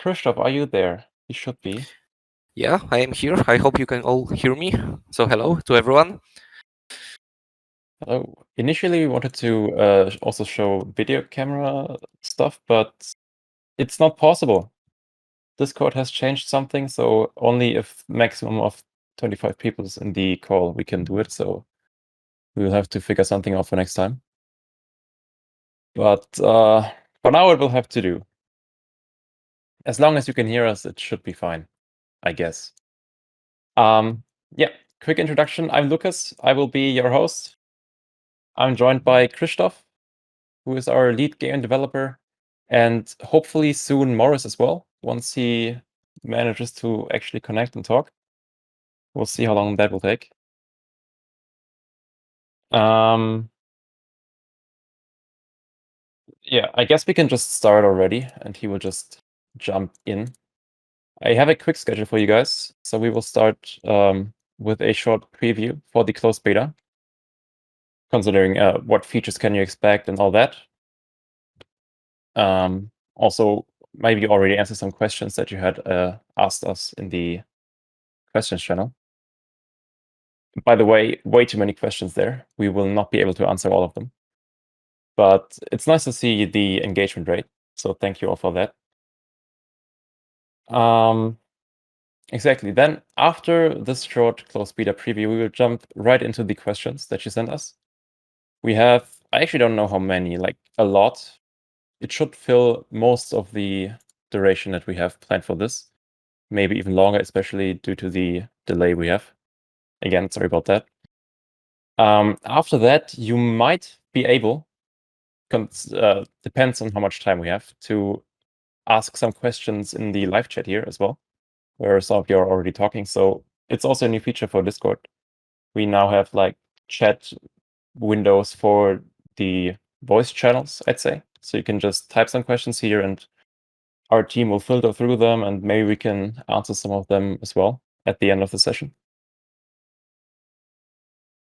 Christoph, are you there? You should be. Yeah, I am here. I hope you can all hear me. So hello to everyone. Hello. Initially, we wanted to also show video camera stuff, but it's not possible. Discord has changed something, so only if maximum of 25 people is in the call, we can do it. So we will have to figure something out for next time. But for now, it will have to do. As long as you can hear us, it should be fine, I guess. Yeah, quick introduction. I'm Lucas. I will be your host. I'm joined by Christoph, who is our lead game developer, and hopefully soon Morris as well, once he manages to actually connect and talk. We'll see how long that will take. Yeah, I guess we can just start already, and he will just jump in. I have a quick schedule for you guys, so we will start with a short preview for the closed beta, considering what features can you expect and all that. Also, maybe you already answered some questions that you had asked us in the questions channel. By the way, way too many questions there. We will not be able to answer all of them. But it's nice to see the engagement rate, so thank you all for that. Exactly. Then after this short closed beta preview, we will jump right into the questions that you sent us. We have, I actually don't know how many, like a lot. It should fill most of the duration that we have planned for this. Maybe even longer, especially due to the delay we have. Again, sorry about that. After that, you might be able, depends on how much time we have, to ask some questions in the live chat here as well, where some of you are already talking. So it's also a new feature for Discord. We now have like chat windows for the voice channels, I'd say. So you can just type some questions here and our team will filter through them and maybe we can answer some of them as well at the end of the session.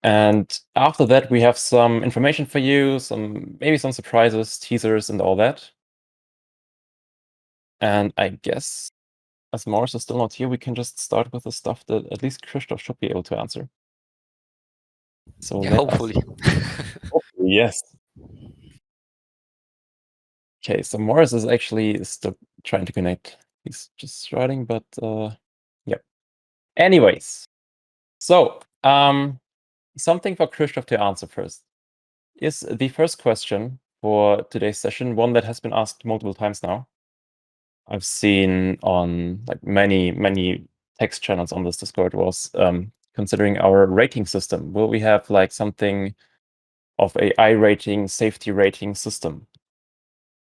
And after that, we have some information for you, maybe some surprises, teasers, and all that. And I guess, as Morris is still not here, we can just start with the stuff that at least Christoph should be able to answer. So Yeah, hopefully. Hopefully, yes. Okay, so Morris is actually still trying to connect. He's just starting, but yeah. Anyways, so something for Christoph to answer first. Is the first question for today's session one that has been asked multiple times now? I've seen on like many text channels on this Discord was considering our rating system. Will we have like something of a I rating, safety rating system?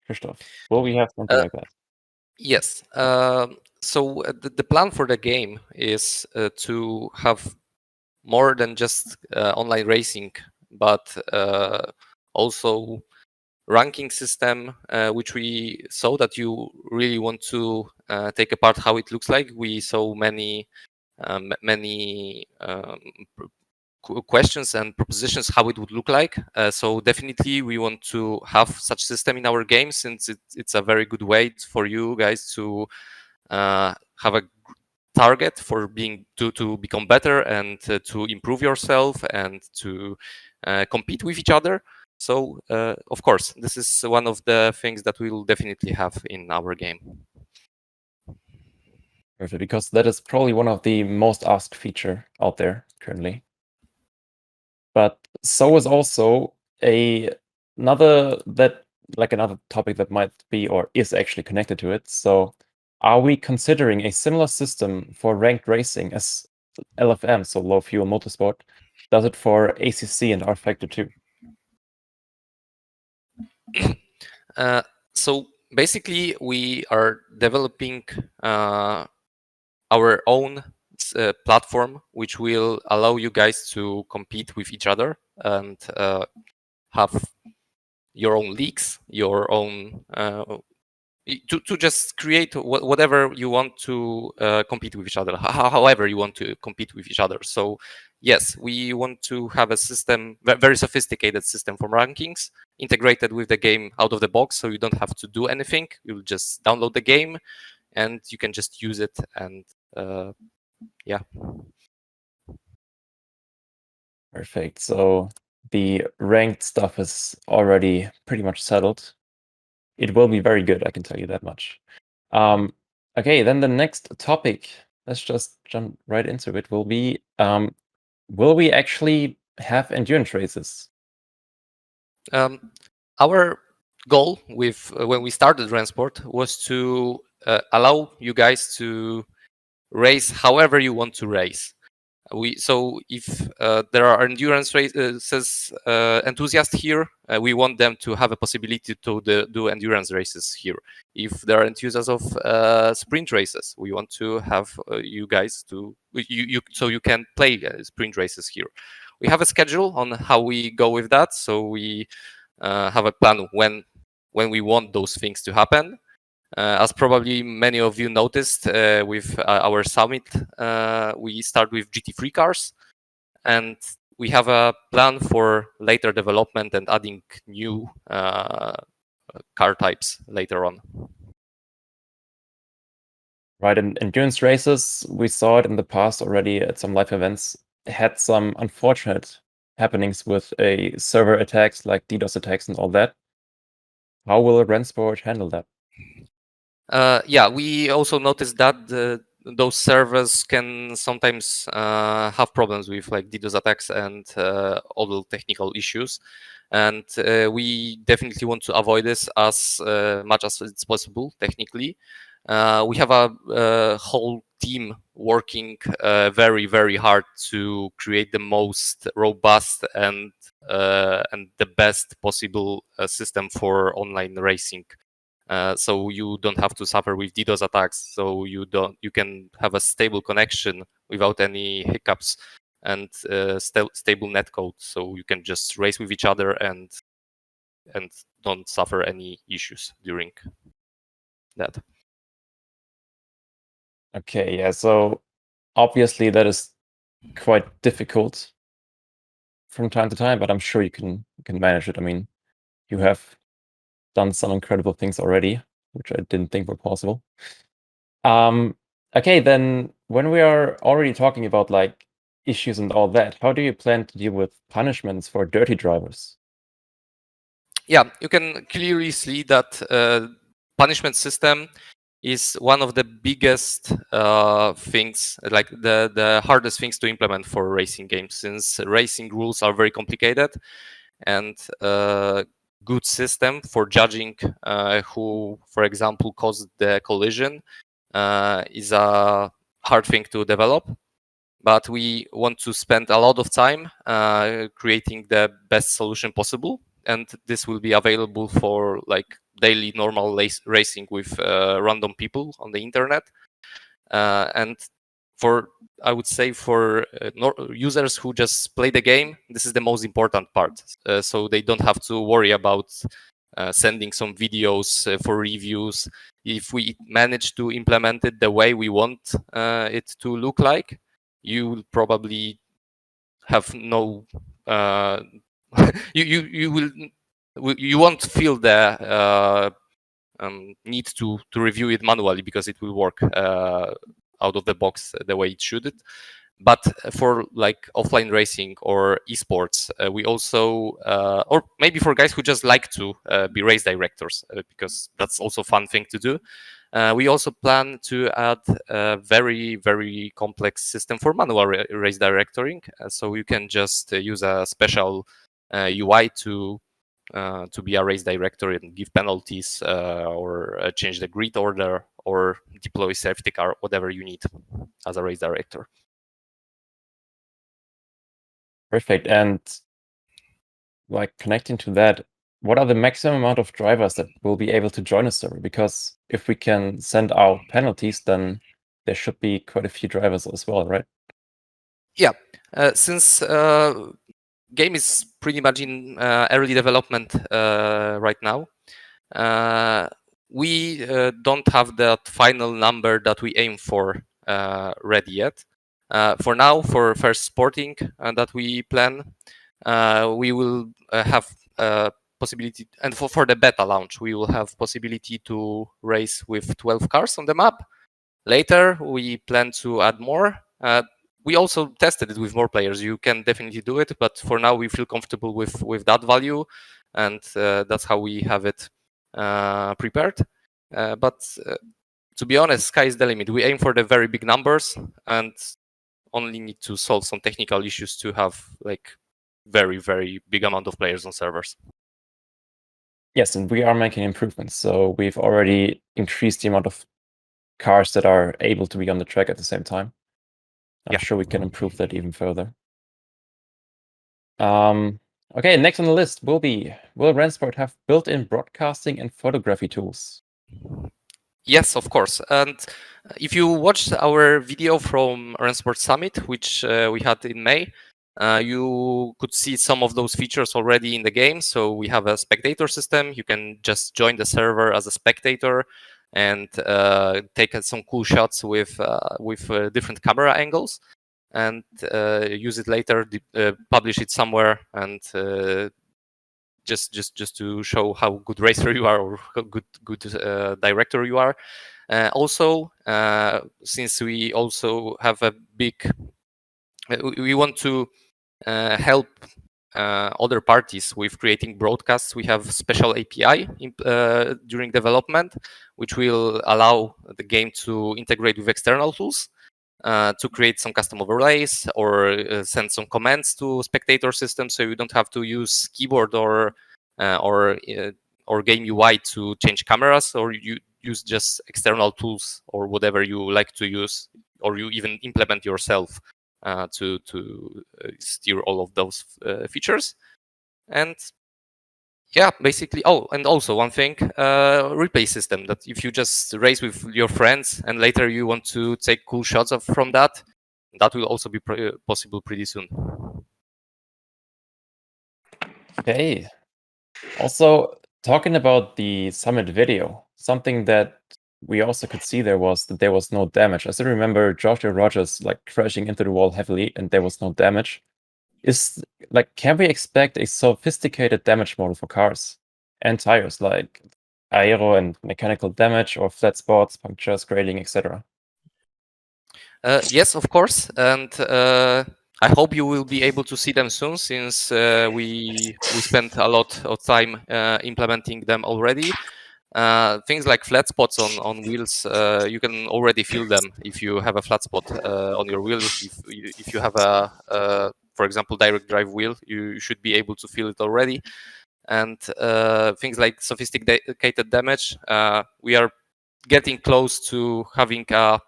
Christoph, will we have something like that? Yes. So the plan for the game is to have more than just online racing, but also ranking system, which we saw that you really want to take apart how it looks like. We saw many questions and propositions how it would look like. So definitely we want to have such system in our game, since it's a very good way for you guys to have a target for being to become better and to improve yourself and to compete with each other. So of course, this is one of the things that we will definitely have in our game. Perfect, because that is probably one of the most asked feature out there currently. But so is also another topic that might be or is actually connected to it. So are we considering a similar system for ranked racing as LFM, so low fuel motorsport, does it for ACC and R Factor 2? So basically, we are developing our own platform, which will allow you guys to compete with each other and have your own leagues, your own to just create whatever you want to compete with each other, however you want to compete with each other. So yes, we want to have a system, very sophisticated system for rankings, integrated with the game out of the box, so you don't have to do anything. You'll just download the game and you can just use it. And yeah. Perfect. So the ranked stuff is already pretty much settled. It will be very good, I can tell you that much. Okay, then the next topic, let's just jump right into it, will be, will we actually have endurance races? Our goal with when we started Rennsport was to allow you guys to race however you want to race. So if there are endurance races enthusiasts here, we want them to have a possibility to do endurance races here. If there are enthusiasts of sprint races, we want to have you guys to so you can play sprint races here. We have a schedule on how we go with that, so we have a plan when we want those things to happen. As probably many of you noticed with our summit, we start with GT3 cars, and we have a plan for later development and adding new car types later on. Right, in endurance races, we saw it in the past already at some live events, had some unfortunate happenings with a server attacks like DDoS attacks and all that. How will Rennsport handle that? Yeah, we also noticed that those servers can sometimes have problems with like DDoS attacks and other technical issues, and we definitely want to avoid this as much as it's possible technically. We have a whole team working very, very hard to create the most robust and the best possible system for online racing. So you don't have to suffer with DDoS attacks. So you can have a stable connection without any hiccups and stable netcode. So you can just race with each other and don't suffer any issues during that. Okay, yeah, so obviously that is quite difficult from time to time, but I'm sure you can manage it. I mean, you have done some incredible things already, which I didn't think were possible. Okay, then when we are already talking about like issues and all that, how do you plan to deal with punishments for dirty drivers? Yeah, you can clearly see that punishment system is one of the biggest things, like the hardest things to implement for racing games, since racing rules are very complicated, and good system for judging who, for example, caused the collision is a hard thing to develop. But we want to spend a lot of time creating the best solution possible, and this will be available for like daily normal racing with random people on the internet. And for, I would say, for users who just play the game, this is the most important part. So they don't have to worry about sending some videos for reviews. If we manage to implement it the way we want it to look like, you will probably have no you won't feel the need to review it manually, because it will work out of the box the way it should. But for like offline racing or esports, we also or maybe for guys who just like to be race directors, because that's also a fun thing to do, we also plan to add a very, very complex system for manual race directoring. So you can just use a special UI to be a race director and give penalties or change the grid order or deploy safety car, whatever you need as a race director. Perfect. And like connecting to that, what are the maximum amount of drivers that will be able to join a server? Because if we can send out penalties, then there should be quite a few drivers as well, right? Yeah, since game is pretty much in early development right now, we don't have that final number that we aim for ready yet. For now, for first sporting that we plan, we will have possibility, and for the beta launch, we will have possibility to race with 12 cars on the map. Later, we plan to add more. We also tested it with more players. You can definitely do it, but for now, we feel comfortable with that value, and that's how we have it prepared. But to be honest, sky is the limit. We aim for the very big numbers, and only need to solve some technical issues to have like very, very big amount of players on servers. Yes, and we are making improvements. So we've already increased the amount of cars that are able to be on the track at the same time. I'm sure we can improve that even further. Okay, next on the list will Rennsport have built-in broadcasting and photography tools? Yes, of course. And if you watched our video from Rennsport Summit, which we had in May, you could see some of those features already in the game. So we have a spectator system. You can just join the server as a spectator and take some cool shots with different camera angles, and use it later, publish it somewhere, and just to show how good racer you are, or how good director you are. Also, since we also have a big, we want to help other parties with creating broadcasts. We have special API during development, which will allow the game to integrate with external tools to create some custom overlays, or send some commands to spectator systems, so you don't have to use keyboard or game UI to change cameras, or you use just external tools or whatever you like to use, or you even implement yourself to steer all of those features. And yeah, basically. Oh, and also one thing, replay system, that if you just race with your friends and later you want to take cool shots from that will also be possible pretty soon. Okay. Also, talking about the summit video, something that we also could see there was that there was no damage. I still remember Joshua Rogers like crashing into the wall heavily, and there was no damage. Can we expect a sophisticated damage model for cars and tires, like aero and mechanical damage, or flat spots, punctures, grading, etc.? Yes, of course, and I hope you will be able to see them soon, since we spent a lot of time implementing them already. Things like flat spots on wheels, you can already feel them if you have a flat spot on your wheel. If you have a for example, direct drive wheel, you should be able to feel it already. And things like sophisticated damage, we are getting close to having a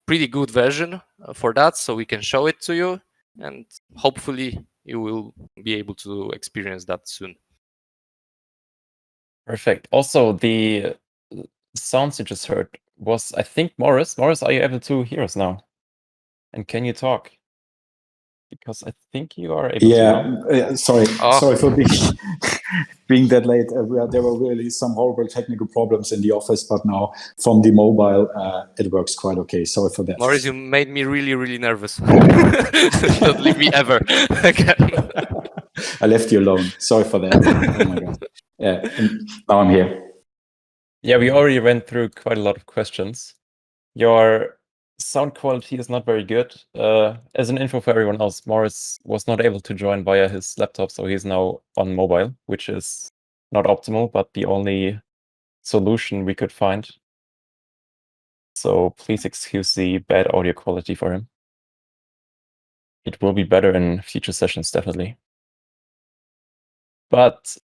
pretty good version for that, so we can show it to you, and hopefully you will be able to experience that soon. Perfect. Also, the sounds you just heard was, I think, Morris. Morris, are you able to hear us now? And can you talk? Because I think you are able to now. Sorry for being that late. There were really some horrible technical problems in the office, but now from the mobile, it works quite okay. Sorry for that. Morris, you made me really, really nervous. Don't leave me ever again. I left you alone. Sorry for that. Oh my God. Yeah, now I'm here. Yeah, we already went through quite a lot of questions. Your sound quality is not very good. As an info for everyone else, Morris was not able to join via his laptop, so he's now on mobile, which is not optimal, but the only solution we could find. So please excuse the bad audio quality for him. It will be better in future sessions, definitely. But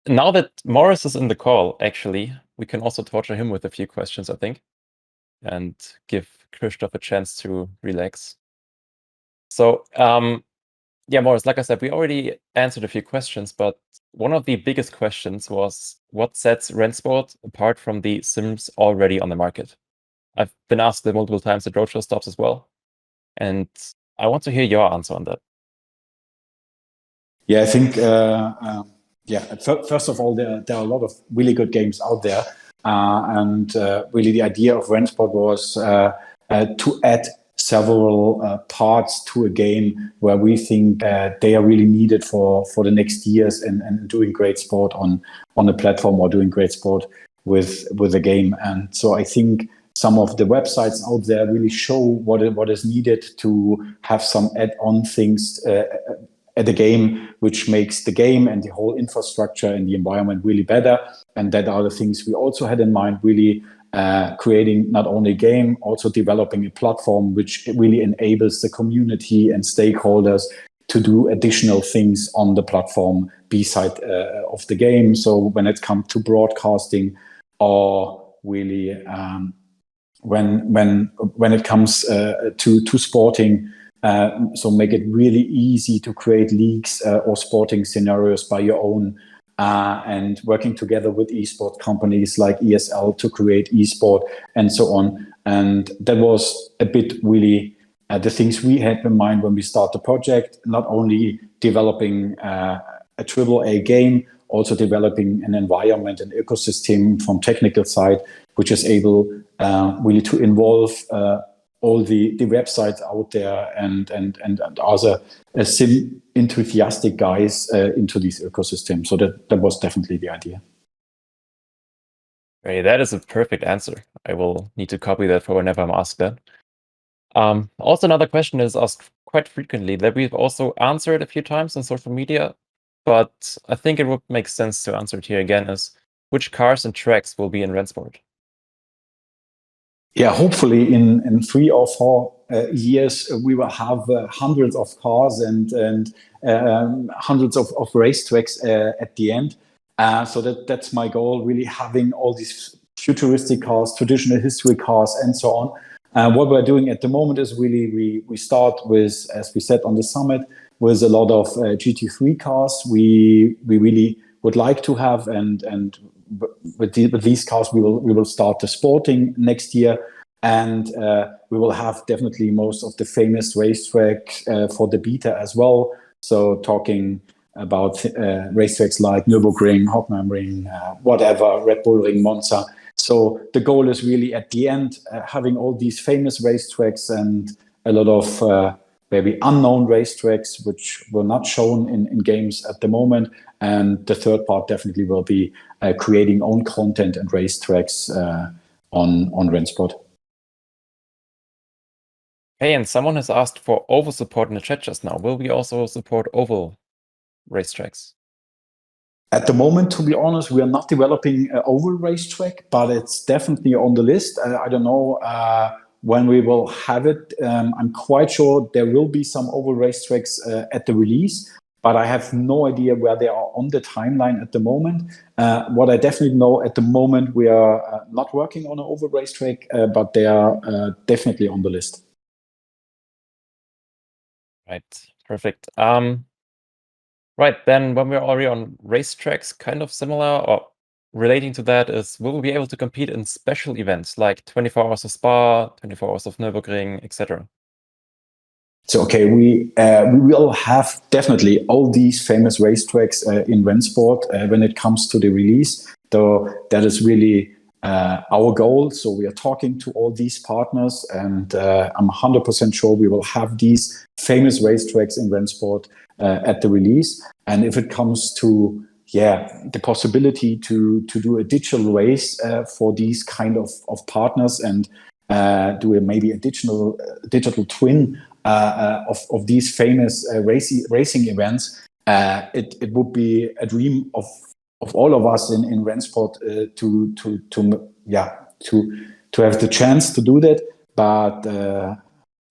now that Morris is in the call, actually, we can also torture him with a few questions, I think, and give Christoph a chance to relax. So, yeah, Morris, like I said, we already answered a few questions, but one of the biggest questions was what sets Rennsport apart from the sims already on the market? I've been asked that multiple times at roadshow stops as well, and I want to hear your answer on that. Yeah, I think, first of all, there are a lot of really good games out there. And really the idea of Rennsport was to add several parts to a game where we think they are really needed for the next years and doing great sport on a platform or doing great sport with the game. And so I think some of the websites out there really show what is needed to have some add-on things at the game, which makes the game and the whole infrastructure and the environment really better. And that are the things we also had in mind, really creating not only a game, also developing a platform which really enables the community and stakeholders to do additional things on the platform beside of the game. So when it comes to broadcasting, or really when it comes to sporting, so make it really easy to create leagues or sporting scenarios by your own, and working together with esport companies like ESL to create esport and so on. And that was a bit really the things we had in mind when we start the project, not only developing a AAA game, also developing an environment and ecosystem from technical side, which is able really to involve all the websites out there and other sim enthusiastic guys into this ecosystem. So that was definitely the idea. Great, that is a perfect answer. I will need to copy that for whenever I'm asked that. Also, another question is asked quite frequently that we've also answered a few times on social media, but I think it would make sense to answer it here again, is which cars and tracks will be in Rennsport? Yeah, hopefully in 3 or 4 years, we will have hundreds of cars and hundreds of racetracks at the end. So that's my goal, really having all these futuristic cars, traditional history cars, and so on. What we're doing at the moment is really we start with, as we said on the summit, with a lot of GT3 cars we really would like to have, and with these cars we will start the sporting next year, and we will have definitely most of the famous racetrack for the beta as well. So talking about racetracks like Nürburgring, Hockenheimring, whatever, Red Bull Ring, Monza. So the goal is really at the end having all these famous racetracks and a lot of maybe unknown racetracks which were not shown in games at the moment. And the third part definitely will be creating own content and racetracks on Rennsport. Hey, and someone has asked for oval support in the chat just now. Will we also support oval racetracks? At the moment, to be honest, we are not developing an oval racetrack, but it's definitely on the list. I don't know when we will have it. I'm quite sure there will be some oval racetracks at the release, but I have no idea where they are on the timeline at the moment. What I definitely know at the moment, we are not working on an oval racetrack, but they are definitely on the list. Right, perfect. Right, then when we're already on racetracks, kind of similar or relating to that is, will we be able to compete in special events like 24 Hours of Spa, 24 Hours of Nürburgring, etc.? So, okay, we will have definitely all these famous racetracks in Rennsport when it comes to the release. Though that is really our goal. So we are talking to all these partners, and I'm 100% sure we will have these famous racetracks in Rennsport at the release. And if it comes to the possibility to do a digital race for these kind of partners and do maybe a digital twin of these famous racing events, it would be a dream of all of us in Rennsport to have the chance to do that. But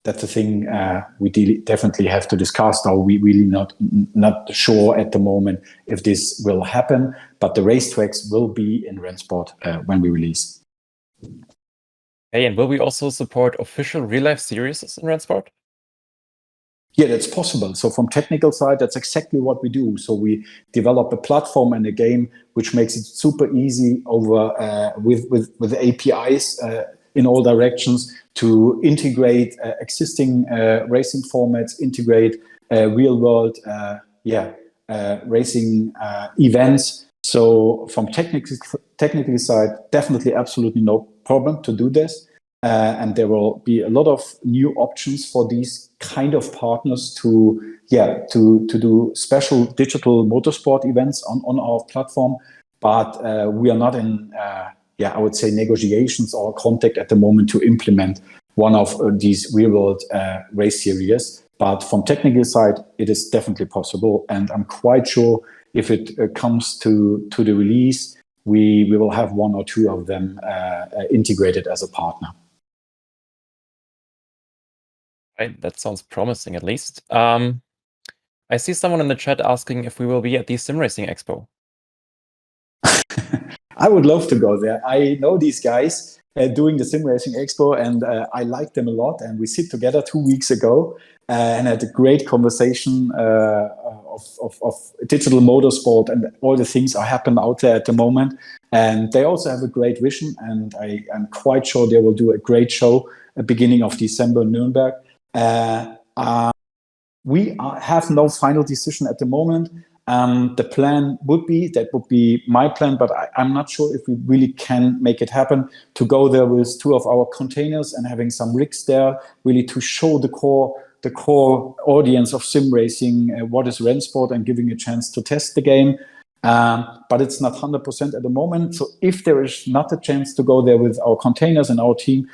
that's the thing we definitely have to discuss. Now we really not sure at the moment if this will happen, but the racetracks will be in Rennsport when we release. Hey, and will we also support official real-life series in Rennsport? Yeah, that's possible. So from technical side, that's exactly what we do. So we develop a platform and a game which makes it super easy over with APIs in all directions to integrate existing racing formats, integrate real world racing events. So from technical side, definitely absolutely no problem to do this. and there will be a lot of new options for these kind of partners to do special digital motorsport events on our platform. But we are not in, I would say, negotiations or contact at the moment to implement one of these real-world race series. But from technical side, it is definitely possible, and I'm quite sure if it comes to the release, we will have one or two of them integrated as a partner. Right, that sounds promising, at least. I see someone in the chat asking if we will be at the Sim Racing Expo. I would love to go there. I know these guys doing the Sim Racing Expo, and I like them a lot. And we sit together 2 weeks ago and had a great conversation of digital motorsport and all the things that happen out there at the moment. And they also have a great vision, and I'm quite sure they will do a great show at the beginning of December in Nuremberg. We have no final decision at the moment. The plan would be my plan, but I'm not sure if we really can make it happen to go there with 2 of our containers and having some rigs there, really to show the core audience of sim racing what is Rennsport, and giving a chance to test the game. But it's not 100% at the moment. So if there is not a chance to go there with our containers and our team,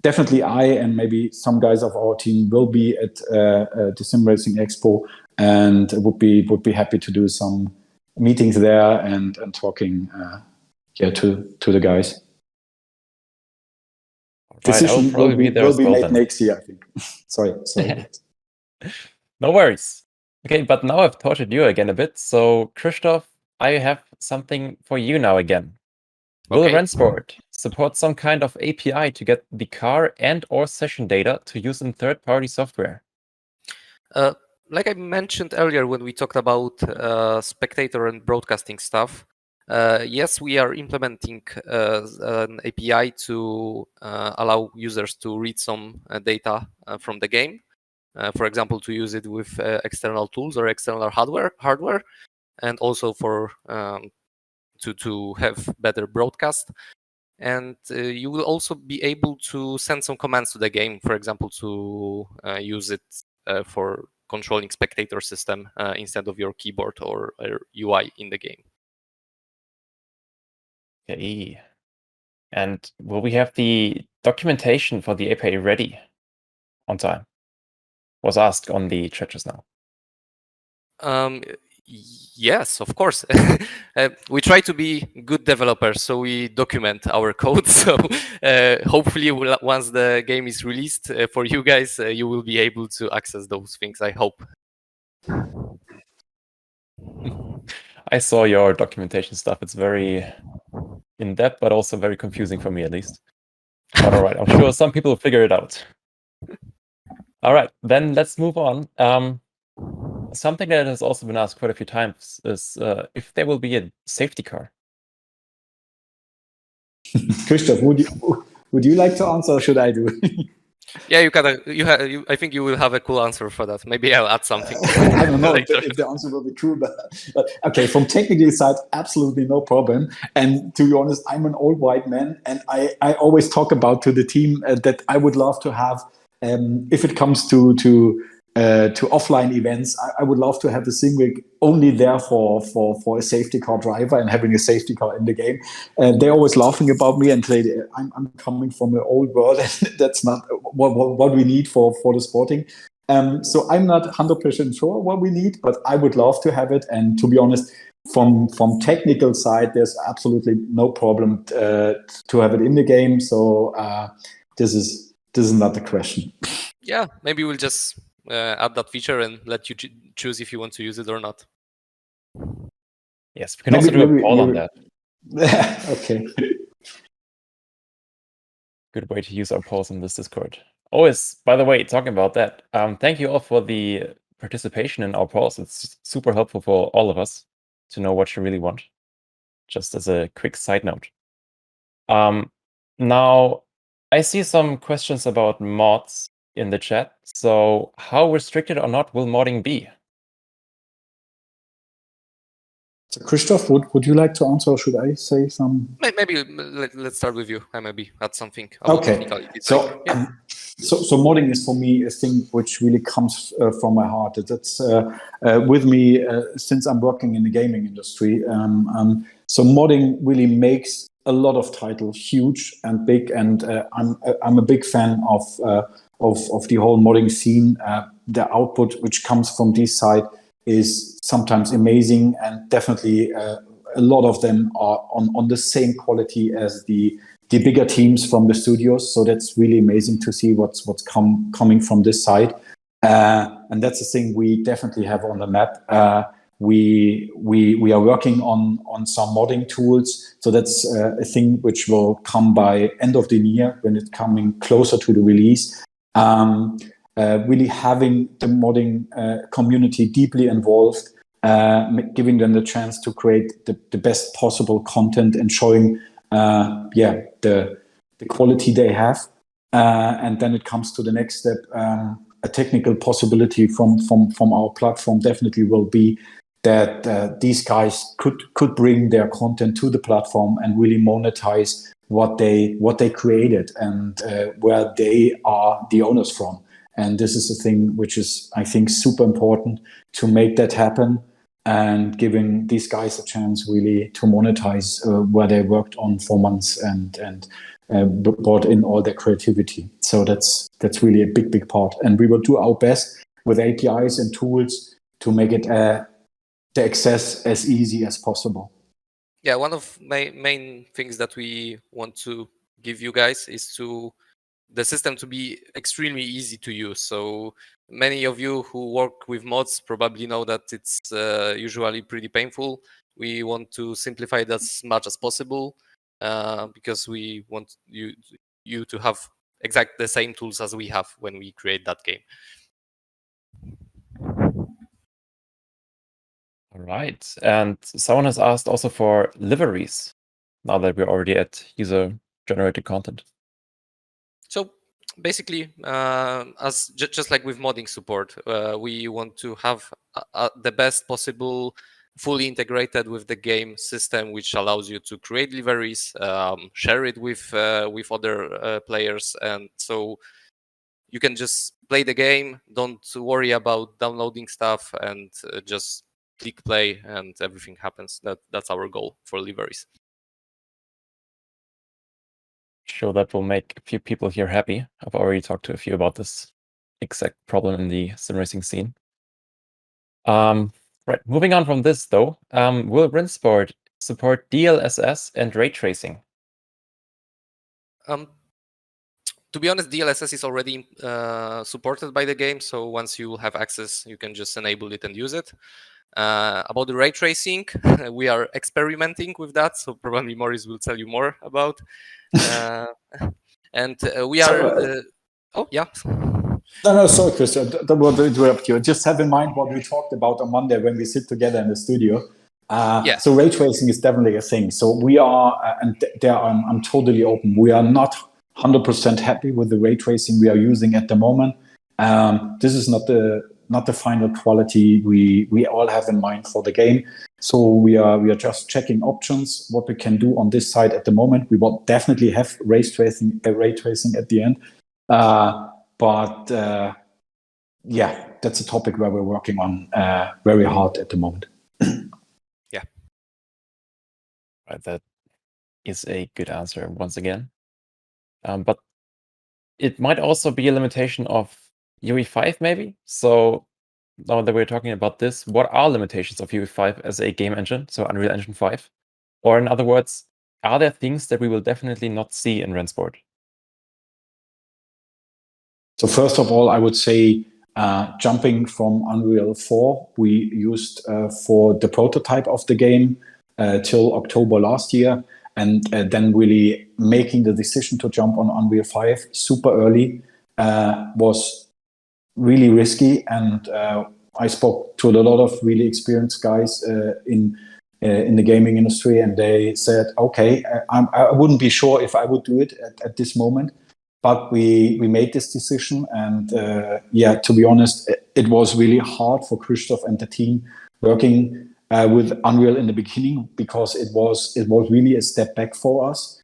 definitely I and maybe some guys of our team will be at the Sim Racing Expo, and would be happy to do some meetings there and talking to the guys. Right, Decision will be made then. next year, I think. Sorry. No worries. Okay, but now I've tortured you again a bit. So, Christoph, I have something for you now again. Will Rennsport support some kind of API to get the car and/or session data to use in third-party software? Like I mentioned earlier when we talked about spectator and broadcasting stuff, yes, we are implementing an API to allow users to read some data from the game. For example, to use it with external tools or external hardware, and also for to have better broadcast. And you will also be able to send some commands to the game, for example, to use it for controlling spectator system instead of your keyboard or UI in the game. Okay. And will we have the documentation for the API ready on time? Was asked on the chat just now. Yes, of course. We try to be good developers, so we document our code. So hopefully, once the game is released for you guys, you will be able to access those things, I hope. I saw your documentation stuff. It's very in-depth, but also very confusing for me, at least. But all right, I'm sure some people will figure it out. All right, then let's move on. Something that has also been asked quite a few times is if there will be a safety car. Christoph, would you like to answer, or should I do? Yeah, I think you will have a cool answer for that. Maybe I'll add something. I don't know if the answer will be true, but okay. From technical side, absolutely no problem. And to be honest, I'm an old white man, and I always talk about to the team that I would love to have, if it comes to offline events, I would love to have the sim rig only there for a safety car driver and having a safety car in the game. They're always laughing about me and say I'm coming from the old world, and that's not what we need for the sporting. So I'm not 100% sure what we need, but I would love to have it. And to be honest, from technical side, there's absolutely no problem to have it in the game. So this is not the question. Yeah, maybe we'll just add that feature and let you choose if you want to use it or not. Yes, we can also do a poll on that. Okay. Good way to use our polls in this Discord. Always, by the way, talking about that, thank you all for the participation in our polls. It's super helpful for all of us to know what you really want. Just as a quick side note. Now, I see some questions about mods in the chat. So how restricted or not will modding be? So Christoph, would you like to answer, or should I say some? Maybe let's start with you. I maybe add something about technicalities. So, so modding is for me a thing which really comes from my heart. That's with me since I'm working in the gaming industry. So modding really makes a lot of titles huge and big, and I'm a big fan of the whole modding scene. The output which comes from this side is sometimes amazing, and definitely a lot of them are on the same quality as the bigger teams from the studios. So that's really amazing to see what's coming from this side, and that's the thing we definitely have on the map. We are working on some modding tools, so that's a thing which will come by end of the year when it's coming closer to the release. Really having the modding community deeply involved, giving them the chance to create the best possible content and showing the quality they have. And then it comes to the next step. A technical possibility from our platform definitely will be that these guys could bring their content to the platform and really monetize what they created and where they are the owners from. And this is a thing which is, I think, super important to make that happen, and giving these guys a chance really to monetize where they worked on for months and brought in all their creativity. So that's really a big part. And we will do our best with APIs and tools to make it the access as easy as possible. Yeah, one of my main things that we want to give you guys is the system to be extremely easy to use. So many of you who work with mods probably know that it's usually pretty painful. We want to simplify it as much as possible because we want you to have exactly the same tools as we have when we create that game. All right. And someone has asked also for liveries, now that we're already at user-generated content. So basically, just like with modding support, we want to have the best possible, fully integrated with the game system, which allows you to create liveries, share it with other players, and so you can just play the game, don't worry about downloading stuff, and just click play, and everything happens. That's our goal for liveries. Sure, that will make a few people here happy. I've already talked to a few about this exact problem in the sim racing scene. Right, moving on from this though, will Rennsport support DLSS and ray tracing? To be honest, DLSS is already supported by the game, so once you have access, you can just enable it and use it. About the ray tracing, we are experimenting with that, so probably Maurice will tell you more about. And we are... oh, yeah. No, sorry, Christian. Don't want to interrupt you. Just have in mind what we talked about on Monday when we sit together in the studio. So ray tracing is definitely a thing. So we are, and there I'm totally open. We are not 100% happy with the ray tracing we are using at the moment. This is not the final quality we all have in mind for the game. So we are just checking options, what we can do on this side at the moment. We will definitely have ray tracing at the end. But that's a topic where we're working on very hard at the moment. Yeah. Right, that is a good answer once again. But it might also be a limitation of UE5 maybe. So now that we're talking about this, what are limitations of UE5 as a game engine, so Unreal Engine 5? Or in other words, are there things that we will definitely not see in Rennsport? So first of all, I would say jumping from Unreal 4, we used for the prototype of the game till October last year, and then really making the decision to jump on Unreal 5 super early was really risky. And I spoke to a lot of really experienced guys in the gaming industry, and they said, okay, I wouldn't be sure if I would do it at this moment. But we made this decision, and to be honest, it was really hard for Christoph and the team working with Unreal in the beginning, because it was really a step back for us.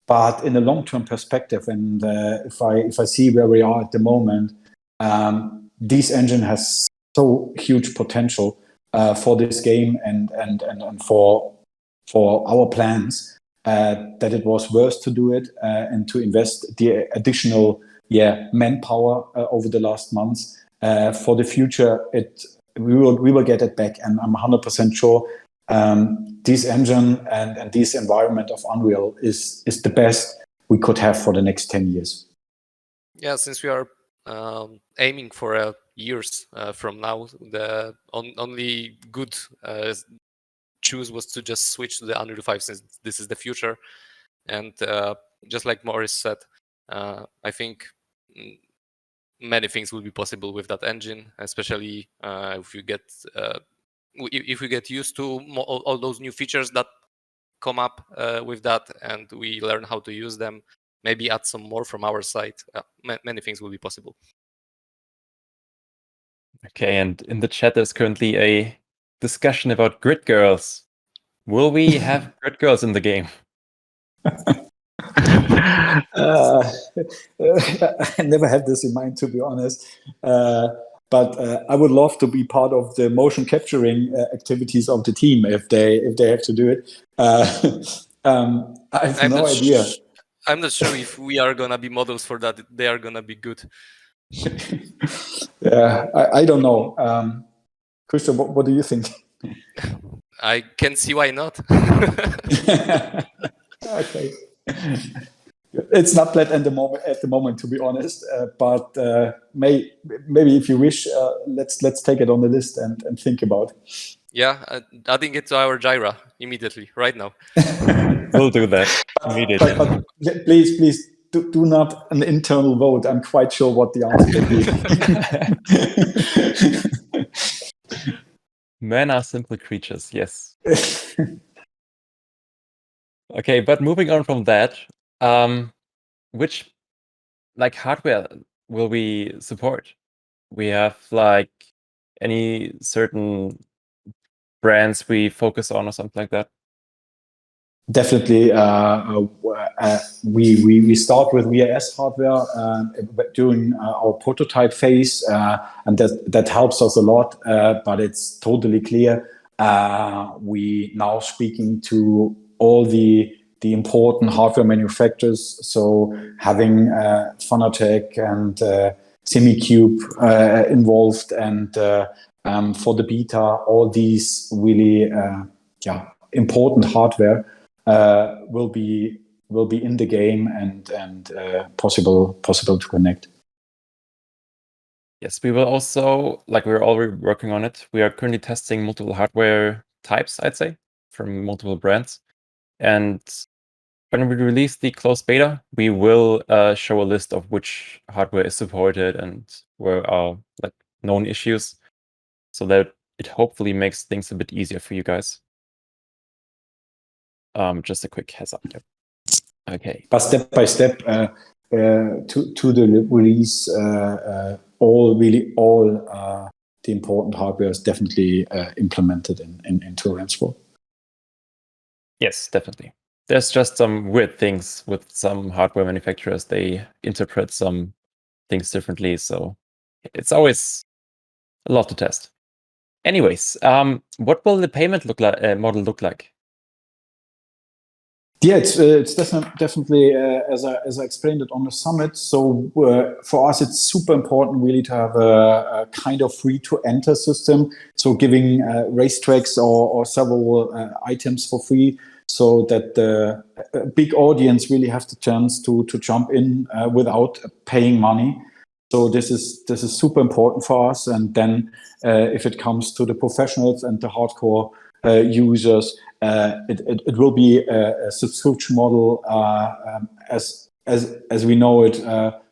But in a long-term perspective, and if I see where we are at the moment, this engine has so huge potential for this game and for our plans, that it was worth to do it and to invest the additional manpower over the last months. For the future, we will get it back, and I'm 100% sure this engine and this environment of Unreal is the best we could have for the next 10 years. Yeah, since we are aiming for years from now, the only good choose was to just switch to the Unreal 5, since this is the future. And just like Morris said, I think many things will be possible with that engine, especially if we get used to all those new features that come up with that, and we learn how to use them. Maybe add some more from our side. Many things will be possible. Okay, and in the chat there's currently a discussion about grid girls. Will we have grid girls in the game? I never had this in mind, to be honest. But I would love to be part of the motion capturing activities of the team if they have to do it. I have no idea. I'm not sure if we are gonna be models for that. They are gonna be good. Yeah, I don't know. Christian, what do you think? I can see why not. Okay. It's not planned at the moment, to be honest. But maybe if you wish, let's take it on the list and think about. Yeah, adding it to our Jira immediately, right now. We'll do that immediately. But please do not an internal vote. I'm quite sure what the answer will be. Men are simple creatures, yes. Okay, but moving on from that, which hardware will we support? We have any certain brands we focus on or something like that? Definitely, we start with VRS hardware during our prototype phase, and that helps us a lot. But it's totally clear we now speaking to all the important hardware manufacturers. So having Fanatec and Semicube involved, and for the beta, all these really important hardware will be in the game and possible to connect. Yes, we will also, we're already working on it. We are currently testing multiple hardware types, I'd say, from multiple brands. And when we release the closed beta, we will show a list of which hardware is supported and where are known issues, so that it hopefully makes things a bit easier for you guys. Just a quick heads up. Okay. But step by step to the release, all the important hardware is definitely implemented into Rennsport. Yes, definitely. There's just some weird things with some hardware manufacturers. They interpret some things differently, so it's always a lot to test. Anyways, what will the payment model look like? Yeah, it's definitely as I explained it on the summit. So for us, it's super important really to have a kind of free to enter system. So giving racetracks or several items for free, so that the big audience really have the chance to jump in without paying money. So this is super important for us. And then if it comes to the professionals and the hardcore users, it will be a subscription model as we know it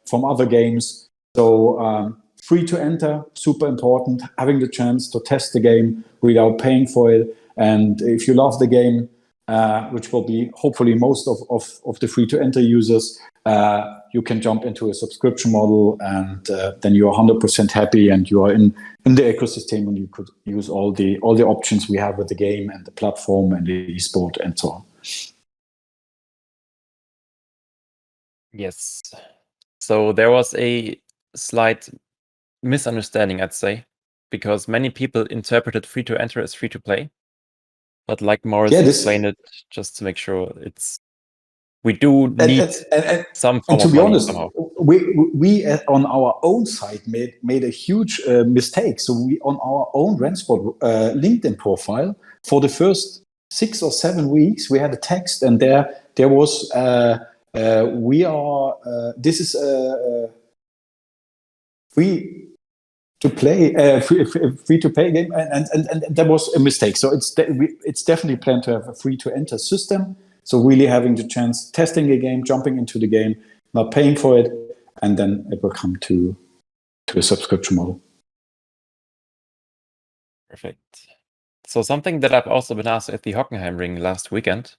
from other games. So free to enter, super important. Having the chance to test the game without paying for it, and if you love the game, which will be hopefully most of the free-to-enter users, you can jump into a subscription model, and then you're 100% happy, and you are in the ecosystem, and you could use all the options we have with the game and the platform and the esport and so on. Yes. So there was a slight misunderstanding, I'd say, because many people interpreted free-to-enter as free-to-play. But like Morris explained it, just to make sure, we do need some form and to of be money honest, somehow. we on our own side made a huge mistake. So we on our own Rennsport LinkedIn profile, for the first 6 or 7 weeks, we had a text, and there was this is free to play free to play game, and there was a mistake. So it's definitely planned to have a free to enter system. So really having the chance, testing a game, jumping into the game, not paying for it, and then it will come to a subscription model. Perfect. So something that I've also been asked at the Hockenheim Ring last weekend,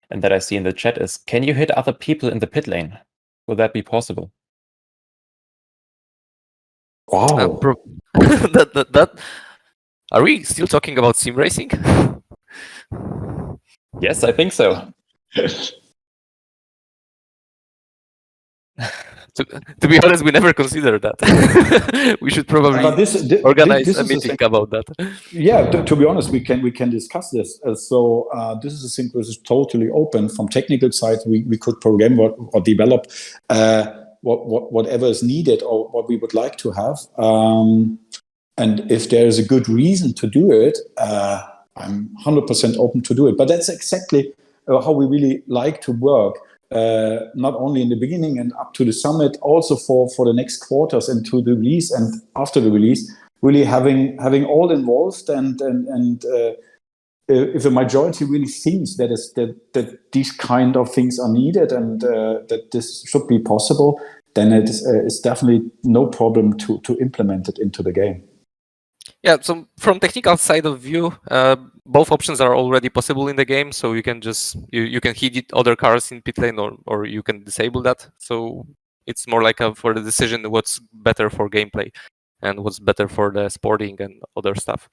and that I see in the chat, is, can you hit other people in the pit lane? Will that be possible? Wow. That are we still talking about sim racing? Yes, I think so. To be honest, we never considered that. We should probably organize a meeting about that. Yeah, to be honest, we can discuss this. So this is a thing which is totally open. From technical side, we could program or develop whatever is needed or what we would like to have. And if there is a good reason to do it, I'm 100% open to do it. But that's exactly how we really like to work. Not only in the beginning and up to the summit, also for the next quarters and to the release and after the release, really having all involved, and if the majority really thinks that these kind of things are needed and that this should be possible, then it is definitely no problem to implement it into the game. Yeah, so from technical side of view, both options are already possible in the game. So you can just you can hit other cars in pit lane, or you can disable that. So it's more like for the decision what's better for gameplay and what's better for the sporting and other stuff.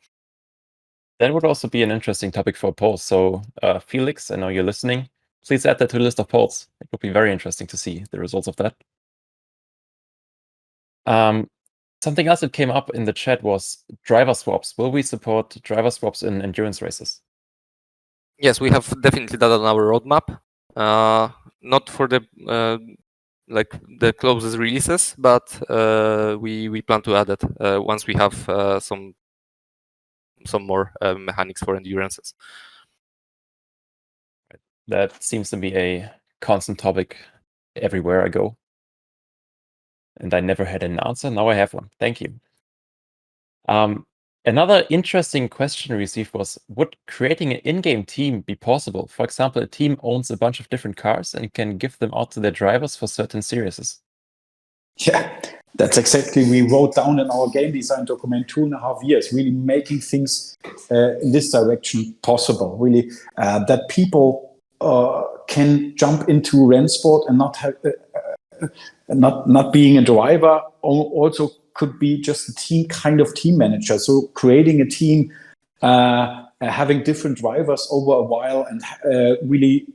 That would also be an interesting topic for a poll. So Felix, I know you're listening. Please add that to the list of polls. It would be very interesting to see the results of that. Something else that came up in the chat was driver swaps. Will we support driver swaps in endurance races? Yes, we have definitely that on our roadmap. Not for the like the closest releases, but we plan to add it once we have some more mechanics for endurances. That seems to be a constant topic everywhere I go. And I never had an answer. Now I have one. Thank you. Another interesting question received was, would creating an in-game team be possible? For example, a team owns a bunch of different cars and can give them out to their drivers for certain series. Yeah, that's exactly, we wrote down in our game design document 2.5 years, really making things in this direction possible, really, that people can jump into Rennsport and not have not being a driver, also could be just a team manager. So creating a team, having different drivers over a while, and really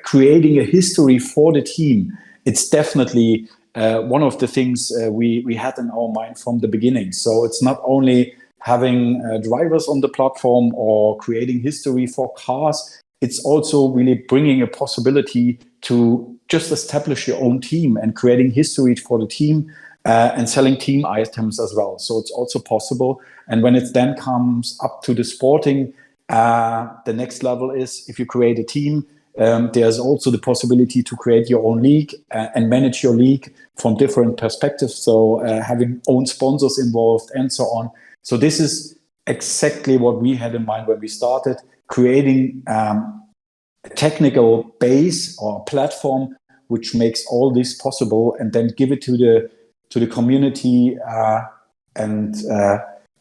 creating a history for the team. It's definitely one of the things we had in our mind from the beginning. So it's not only having drivers on the platform or creating history for cars, it's also really bringing a possibility to just establish your own team and creating history for the team, and selling team items as well. So it's also possible. And when it then comes up to the sporting, the next level is, if you create a team, there's also the possibility to create your own league and manage your league from different perspectives. So having own sponsors involved and so on. So this is exactly what we had in mind when we started creating a technical base or platform which makes all this possible, and then give it to the community, and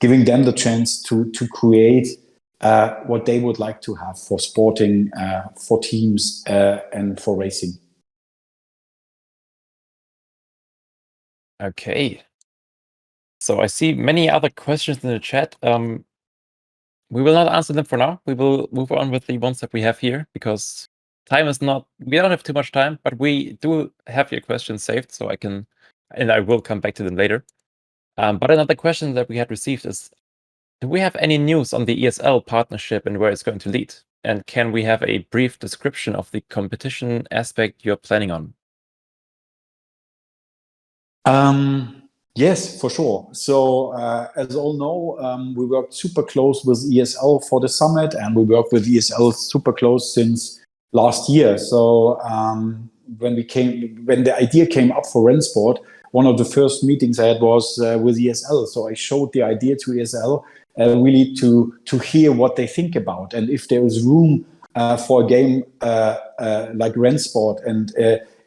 giving them the chance to create what they would like to have for sporting, for teams, and for racing. Okay. So I see many other questions in the chat. We will not answer them for now. We will move on with the ones that we have here because time is not, we don't have too much time, but we do have your questions saved, so I will come back to them later. But another question that we had received is, do we have any news on the ESL partnership and where it's going to lead? And can we have a brief description of the competition aspect you're planning on? Yes, for sure. So, as all know, we worked super close with ESL for the summit, and we worked with ESL super close since last year. So, when the idea came up for Rennsport, one of the first meetings I had was with ESL. So I showed the idea to ESL, really to hear what they think about, and if there is room for a game like Rennsport, and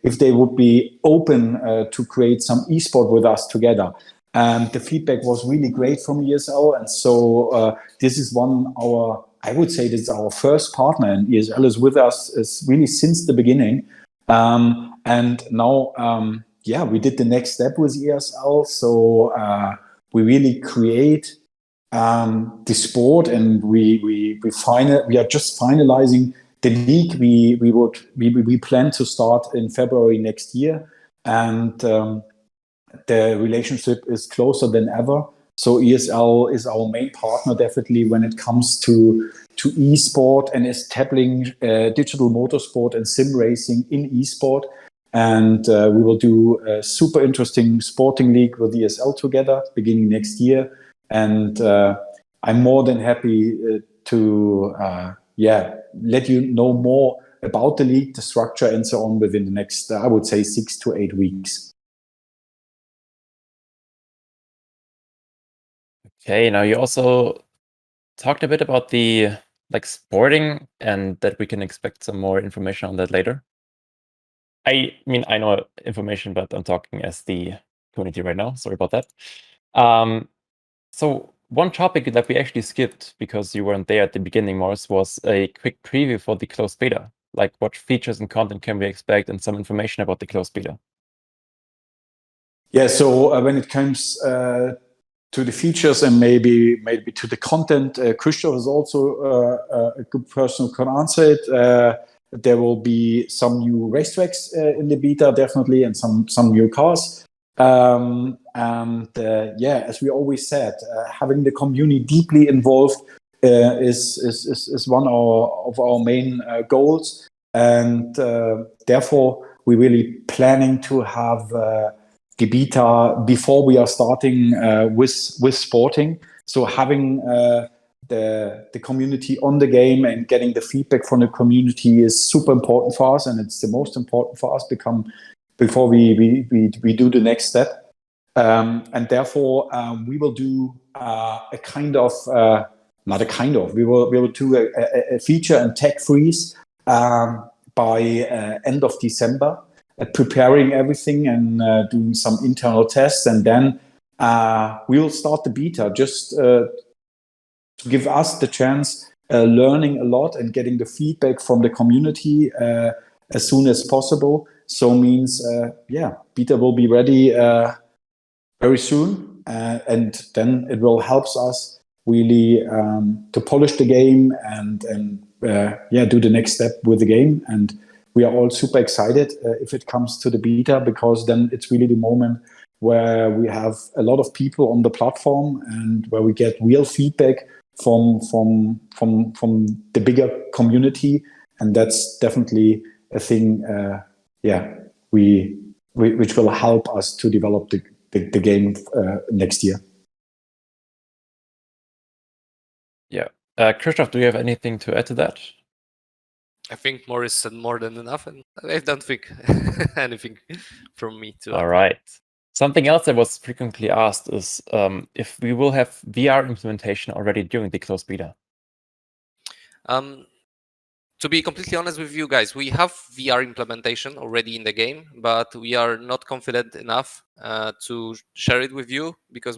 if they would be open to create some esport with us together. And the feedback was really great from ESL. And so this is I would say this is our first partner, and ESL is with us really since the beginning. And now, we did the next step with ESL. So we really create the sport, and we are just finalizing the league. We plan to start in February next year, and the relationship is closer than ever. So ESL is our main partner, definitely, when it comes to esport and establishing digital motorsport and sim racing in esport. And we will do a super interesting sporting league with ESL together beginning next year. And I'm more than happy to let you know more about the league, the structure, and so on within the next, I would say, 6 to 8 weeks. Okay, now you also talked a bit about the sporting, and that we can expect some more information on that later. I mean, I know information, but I'm talking as the community right now. Sorry about that. So one topic that we actually skipped because you weren't there at the beginning, Morris, was a quick preview for the closed beta. Like, what features and content can we expect, and some information about the closed beta? Yeah, so when it comes to the features and maybe to the content, Christoph is also a good person who can answer it. There will be some new racetracks in the beta, definitely, and some new cars. As we always said, having the community deeply involved is one of our main goals, and therefore we're really planning to have the beta before we are starting with sporting. So having the community on the game and getting the feedback from the community is super important for us, and it's the most important for us before we do the next step. And therefore, we will do we will do a feature and tech freeze by end of December, preparing everything and doing some internal tests, and then we will start the beta just to give us the chance learning a lot and getting the feedback from the community as soon as possible. So means beta will be ready very soon, and then it will help us really to polish the game and do the next step with the game. And we are all super excited if it comes to the beta, because then it's really the moment where we have a lot of people on the platform and where we get real feedback from the bigger community, and that's definitely a thing. Which will help us to develop the game next year. Yeah, Christoph, do you have anything to add to that? I think Morris said more than enough, and I don't think anything from me to add. All right. Something else that was frequently asked is if we will have VR implementation already during the closed beta. To be completely honest with you guys, we have VR implementation already in the game, but we are not confident enough to share it with you, because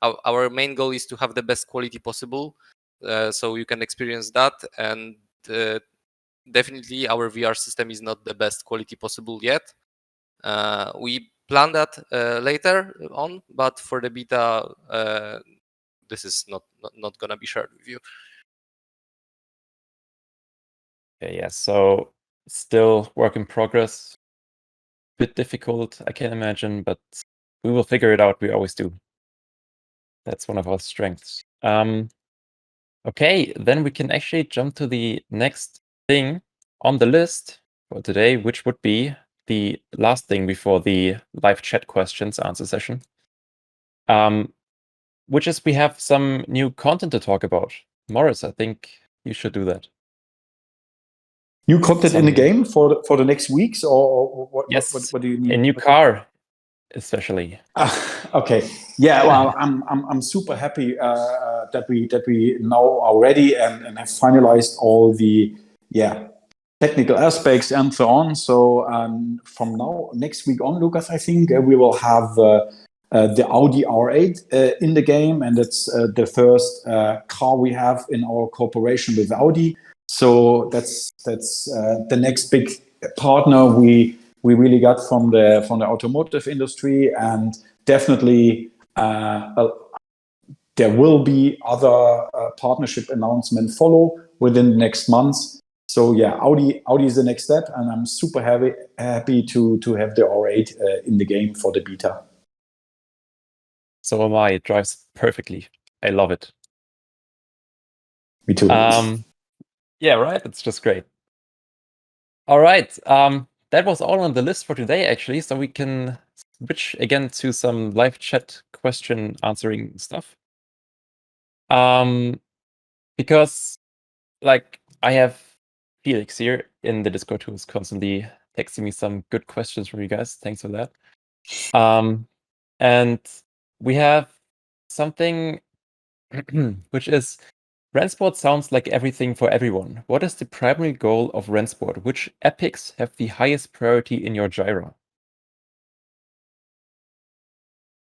our main goal is to have the best quality possible. so you can experience that. And definitely our VR system is not the best quality possible yet. We plan that later on, but for the beta, this is not gonna be shared with you. Okay, yeah, so still work in progress. Bit difficult, I can imagine, but we will figure it out. We always do. That's one of our strengths. Okay, then we can actually jump to the next thing on the list for today, which would be the last thing before the live chat questions answer session. Which is we have some new content to talk about. Morris, I think you should do that. New content in the game for the next weeks, or what? Yes, What do you mean? A new car, especially. Okay. Yeah. Well, I'm super happy that we now are ready and have finalized all the technical aspects and so on. So from now next week on, Lucas, I think we will have the Audi R8 in the game, and it's the first car we have in our cooperation with Audi. So that's the next big partner we really got from the automotive industry, and definitely there will be other partnership announcements follow within the next months. So yeah, Audi is the next step, and I'm super happy to have the R8 in the game for the beta. So am I. It drives perfectly. I love it. Me too. Yeah, right. It's just great. All right. That was all on the list for today, actually. So we can switch again to some live chat question answering stuff. Because like I have Felix here in the Discord who is constantly texting me some good questions from you guys. Thanks for that. And we have something which is Rennsport sounds like everything for everyone. What is the primary goal of Rennsport? Which epics have the highest priority in your gyra?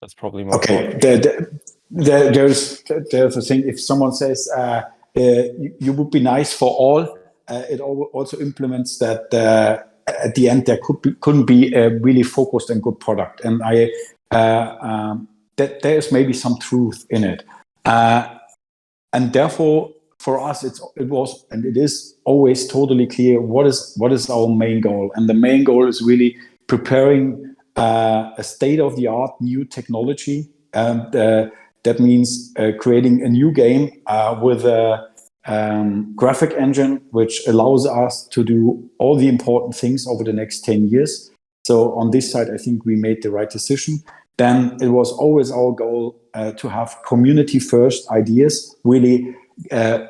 That's probably more. Okay. There's a thing. If someone says you would be nice for all, it also implements that at the end there couldn't be a really focused and good product. And that there's maybe some truth in it. And therefore, for us, it was and it is always totally clear what is our main goal. And the main goal is really preparing a state-of-the-art new technology. And that means creating a new game with a graphic engine, which allows us to do all the important things over the next 10 years. So on this side, I think we made the right decision. Then it was always our goal to have community-first ideas, really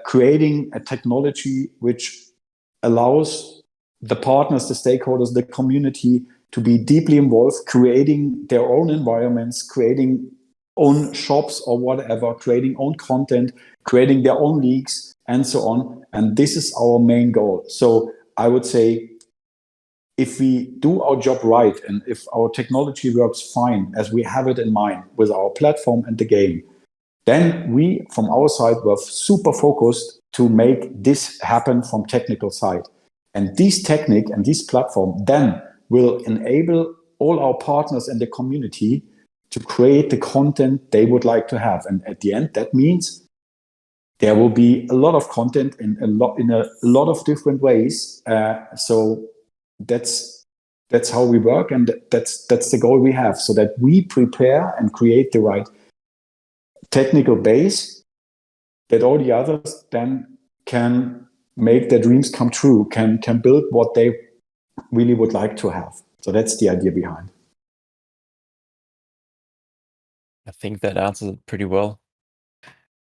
creating a technology which allows the partners, the stakeholders, the community to be deeply involved, creating their own environments, creating own shops or whatever, creating own content, creating their own leagues, and so on. And this is our main goal. So I would say, if we do our job right and if our technology works fine as we have it in mind with our platform and the game, then we, from our side, were super focused to make this happen from technical side. And this technique and this platform then will enable all our partners in the community to create the content they would like to have. And at the end, that means there will be a lot of content in a lot of different ways. So that's how we work, and that's the goal we have, so that we prepare and create the right technical base that all the others then can make their dreams come true, can build what they really would like to have. So that's the idea behind. I think that answers it pretty well.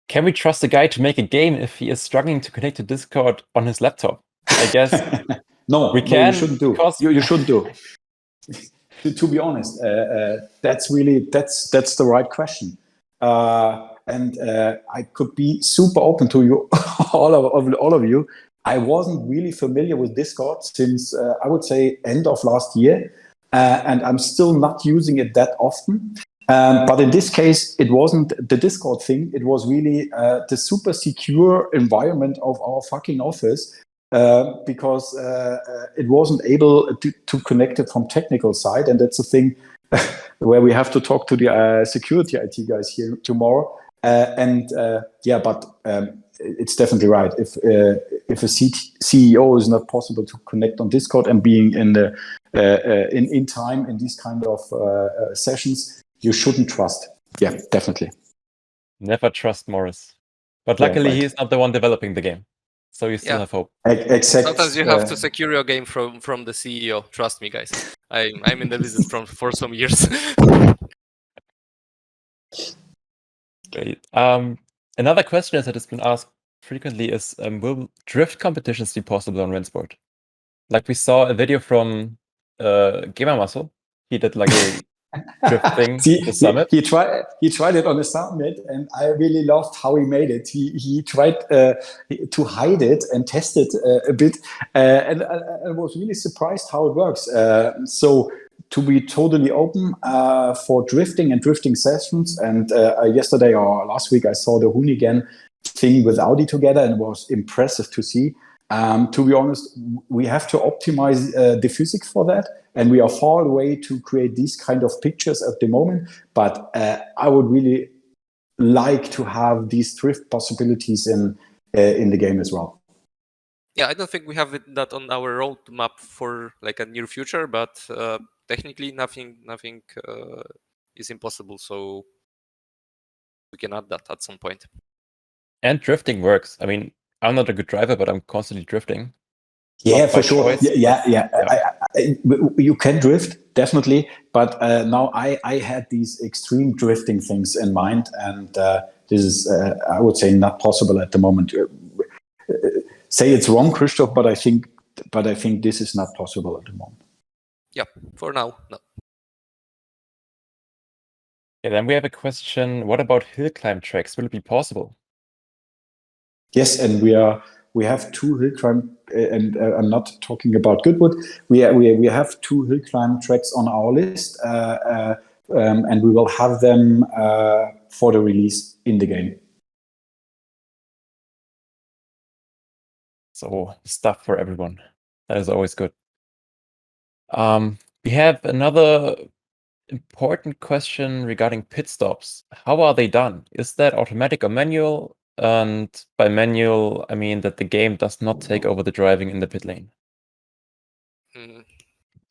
Can we trust a guy to make a game if he is struggling to connect to Discord on his laptop? I guess no, we can. You shouldn't do. You shouldn't do. To be honest, that's the right question. And I could be super open to you, all of you. I wasn't really familiar with Discord since I would say end of last year, and I'm still not using it that often. But in this case, it wasn't the Discord thing. It was really the super secure environment of our fucking office, because it wasn't able to connect it from technical side. And that's a thing where we have to talk to the security IT guys here tomorrow. But it's definitely right. If a CEO is not possible to connect on Discord and being in the in time in these kind of sessions, you shouldn't trust. Yeah, definitely. Never trust Morris. But luckily, he's not the one developing the game, so you still have hope. Except sometimes you have to secure your game from the CEO. Trust me, guys. I'm in the business for some years. Great. Another question that has been asked frequently is, will drift competitions be possible on Rennsport? Like we saw a video from Gamer Muscle. He did like a drift thing at the summit. He tried it on the summit, and I really loved how he made it. He tried to hide it and test it a bit, and I was really surprised how it works. So to be totally open for drifting and drifting sessions, and yesterday or last week I saw the Hoonigan thing with Audi together, and it was impressive to see. To be honest, we have to optimize the physics for that, and we are far away to create these kind of pictures at the moment. But I would really like to have these drift possibilities in the game as well. Yeah, I don't think we have that on our roadmap for like a near future, but technically nothing is impossible. So we can add that at some point. And drifting works. I mean, I'm not a good driver, but I'm constantly drifting. Yeah, for sure. You can drift, definitely. But now I had these extreme drifting things in mind, and this is, I would say, not possible at the moment. Say it's wrong, Christoph, but I think this is not possible at the moment. Yeah, for now, no. Yeah, then we have a question. What about hill climb tracks? Will it be possible? Yes, and we have 2 hill climb, and I'm not talking about Goodwood. We have 2 hill climb tracks on our list, and we will have them for the release in the game. So stuff for everyone. That is always good. We have another important question regarding pit stops. How are they done? Is that automatic or manual? And by manual, I mean that the game does not take over the driving in the pit lane.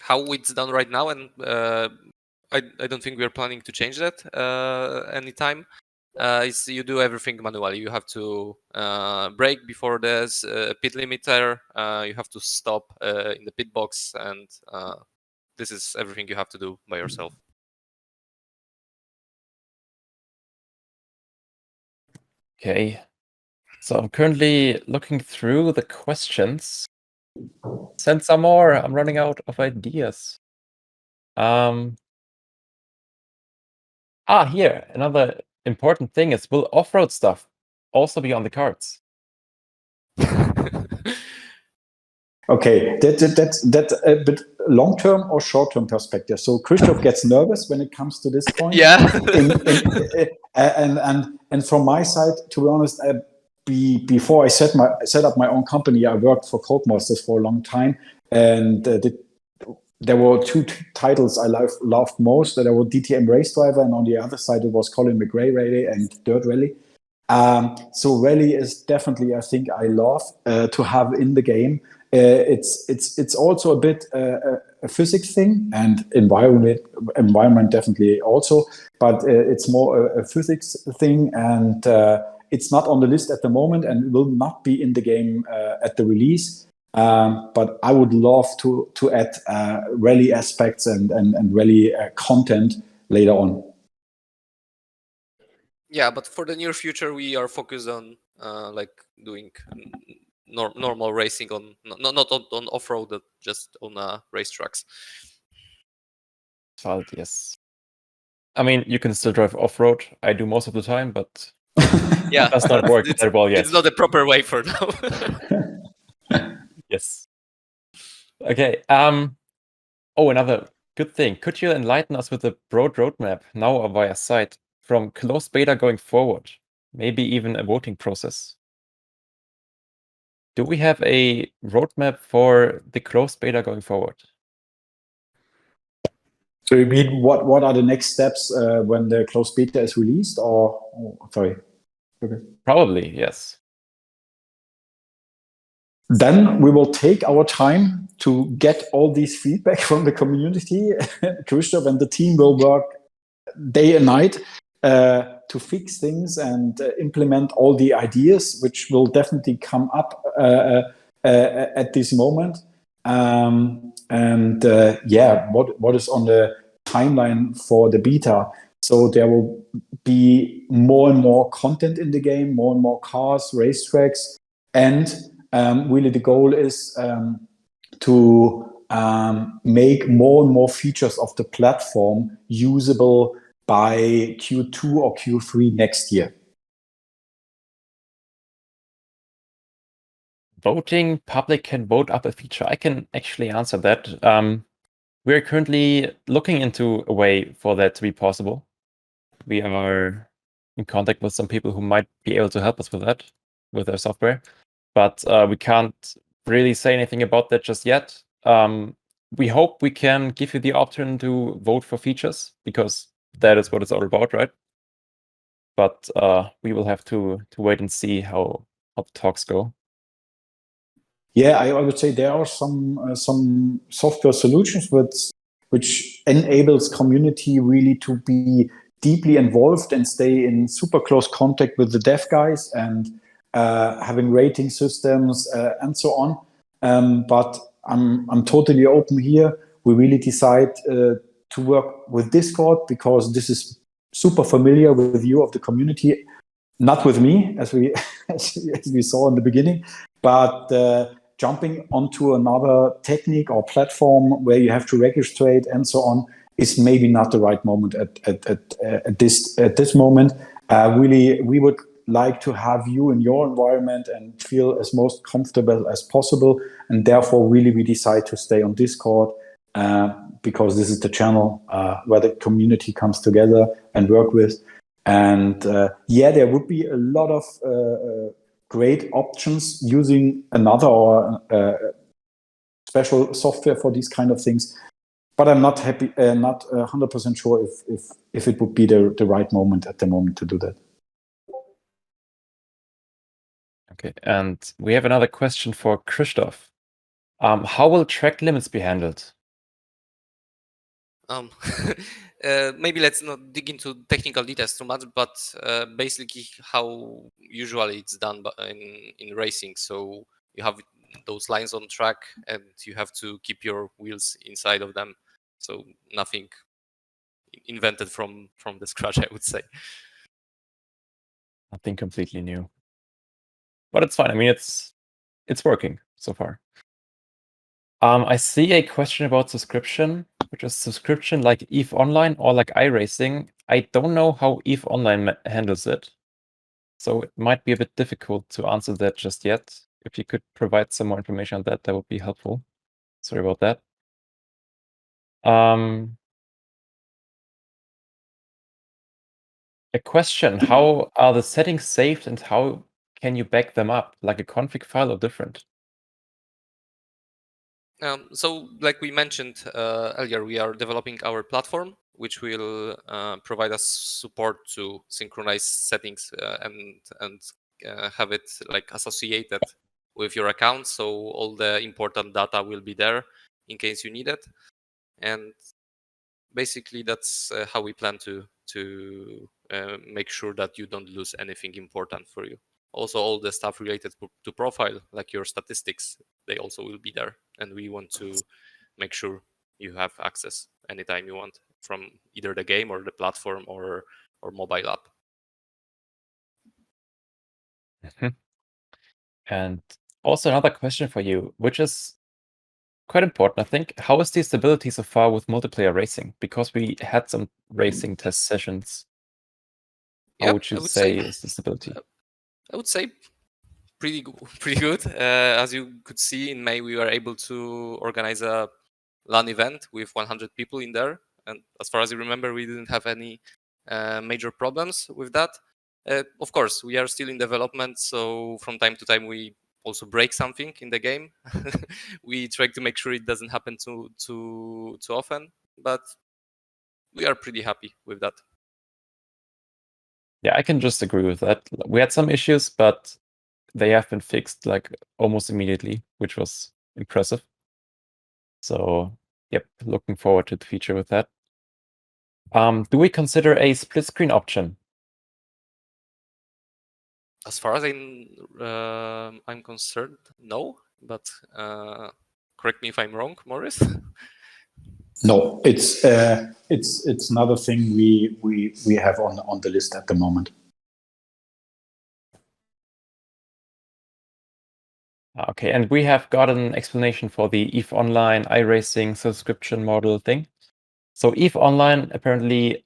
How it's done right now, and I don't think we're planning to change that anytime. Is you do everything manually. You have to brake before there's a pit limiter. You have to stop in the pit box, and this is everything you have to do by yourself. Okay. So I'm currently looking through the questions. Send some more. I'm running out of ideas. Here, another important thing is, will off-road stuff also be on the cards? Okay, that's a bit long-term or short-term perspective. So Christoph gets nervous when it comes to this point. Yeah. And from my side, to be honest, before I set up my own company, I worked for Codemasters for a long time, and there were 2 titles I loved most. There were DTM Race Driver, and on the other side it was Colin McRae Rally and Dirt Rally. So rally is definitely, I think, I love to have in the game. It's also a bit a physics thing, and environment definitely also, but it's more a physics thing, and it's not on the list at the moment and will not be in the game at the release. But I would love to add rally aspects and rally content later on. Yeah, but for the near future, we are focused on like doing normal racing on not on off-road, just on racetracks. Valid, yes. I mean, you can still drive off-road. I do most of the time, but yeah, it does not work that well yet. It's not the proper way for now. Yes. Okay. Another Good thing. Could you enlighten us with a broad roadmap now or via site from closed beta going forward? Maybe even a voting process. Do we have a roadmap for the closed beta going forward? So you mean what are the next steps when the closed beta is released, or sorry? Okay. Probably, yes. Then we will take our time to get all these feedback from the community. Christoph and the team will work day and night to fix things and implement all the ideas, which will definitely come up at this moment. What is on the timeline for the beta? So there will be more and more content in the game, more and more cars, racetracks, and really the goal is to make more and more features of the platform usable by Q2 or Q3 next year. Voting, public can vote up a feature. I can actually answer that. We're currently looking into a way for that to be possible. We are in contact with some people who might be able to help us with that, with their software. But we can't really say anything about that just yet. We hope we can give you the option to vote for features, because that is what it's all about, right? But we will have to wait and see how the talks go. Yeah, I would say there are some software solutions which enables community really to be deeply involved and stay in super close contact with the dev guys and having rating systems and so on. But I'm totally open here. We really decide to work with Discord because this is super familiar with you of the community, not with me as we as we saw in the beginning, but jumping onto another technique or platform where you have to registrate and so on is maybe not the right moment at this moment. Really, we would like to have you in your environment and feel as most comfortable as possible. And therefore, really, we decide to stay on Discord because this is the channel where the community comes together and work with. And there would be a lot of great options using another or special software for these kind of things. But I'm not happy, not 100% sure if it would be the right moment at the moment to do that. Okay, and we have another question for Christoph. How will track limits be handled? Maybe let's not dig into technical details too much, but basically how usually it's done in racing. So you have those lines on track and you have to keep your wheels inside of them. So nothing invented from the scratch, I would say. Nothing completely new. But it's fine. I mean, it's working so far. I see a question about subscription, which is subscription like EVE Online or like iRacing. I don't know how EVE Online handles it, so it might be a bit difficult to answer that just yet. If you could provide some more information on that, that would be helpful. Sorry about that. A question, how are the settings saved and how can you back them up? Like a config file or different? So like we mentioned earlier, we are developing our platform, which will provide us support to synchronize settings and have it like associated with your account. So all the important data will be there in case you need it. And basically that's how we plan to make sure that you don't lose anything important for you. Also, all the stuff related to profile, like your statistics, they also will be there. And we want to make sure you have access anytime you want from either the game or the platform or mobile app. And also another question for you, which is quite important, I think. How is the stability so far with multiplayer racing? Because we had some racing test sessions. How would you say is the stability? I would say pretty good. As you could see in May, we were able to organize a LAN event with 100 people in there, and as far as I remember, we didn't have any major problems with that. Of course, we are still in development, so from time to time we also break something in the game. We try to make sure it doesn't happen too often, but we are pretty happy with that. Yeah, I can just agree with that. We had some issues, but they have been fixed like almost immediately, which was impressive. So, yep, looking forward to the future with that. Do we consider a split screen option? As far as I'm concerned, no. But correct me if I'm wrong, Morris. No, it's another thing we have on the list at the moment. Okay, and we have got an explanation for the EVE Online iRacing subscription model thing. So EVE Online apparently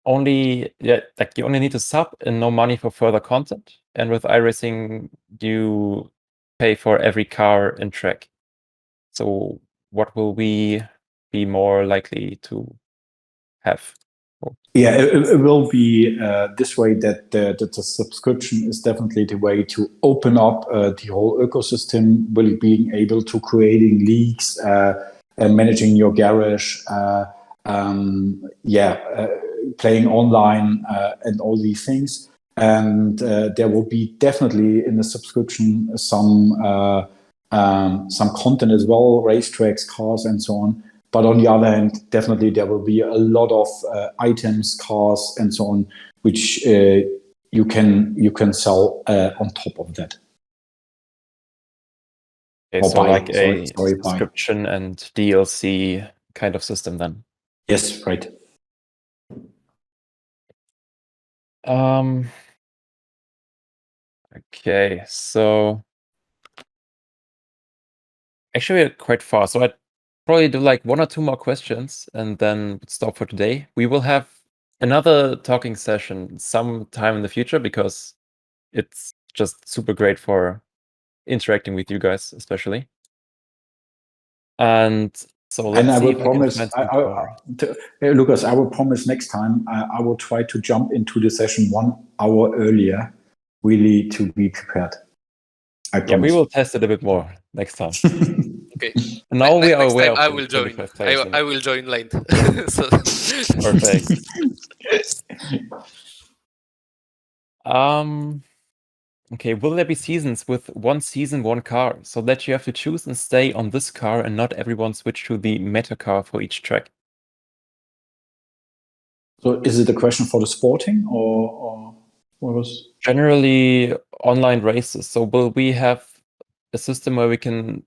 only you only need to sub and no money for further content. And with iRacing, you pay for every car and track. So what will we be more likely to have? Yeah, it will be this way that the subscription is definitely the way to open up the whole ecosystem, really being able to creating leagues, and managing your garage, playing online, and all these things. And there will be definitely in the subscription some content as well, racetracks, cars, and so on. But on the other hand, definitely there will be a lot of items, cars, and so on, which you can sell on top of that. Okay, so like a subscription and DLC kind of system then. Yes, right. Okay, so actually we're quite far. So I'd probably do like 1 or 2 more questions and then stop for today. We will have another talking session sometime in the future because it's just super great for interacting with you guys, especially. And so let's and I see will if promise, I can find Lucas, I will promise next time I will try to jump into the session 1 hour earlier, really to be prepared. I promise. Yeah, we will test it a bit more next time. Okay. Now we are next aware time of I the will join. 25 players I will join late. So. Perfect. Okay, will there be seasons with 1 season, 1 car, so that you have to choose and stay on this car and not everyone switch to the meta car for each track? So is it a question for the sporting or what was? Generally online races. So will we have a system where we can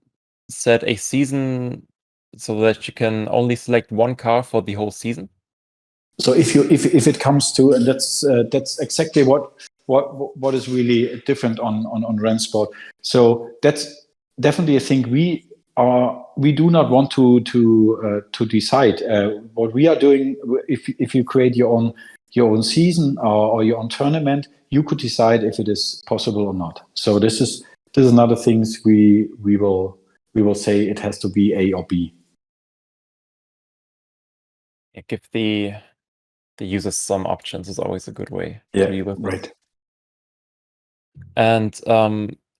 set a season so that you can only select 1 car for the whole season? So if it comes to, and that's exactly what is really different on Rennsport. So that's definitely a thing we do not want to decide. What we are doing, if you create your own season or your own tournament, you could decide if it is possible or not. So this is another things we will say it has to be A or B. Give the users some options is always a good way to deal with right. this. And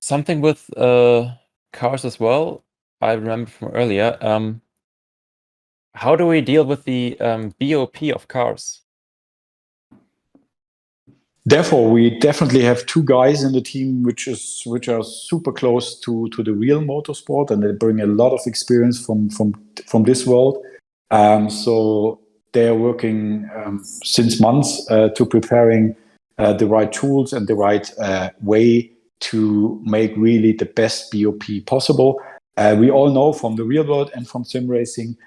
something with cars as well, I remember from earlier. How do we deal with the BOP of cars? Therefore, we definitely have 2 guys in the team which are super close to the real motorsport, and they bring a lot of experience from this world. So they are working since months to preparing the right tools and the right way to make really the best BOP possible. We all know from the real world and from sim racing,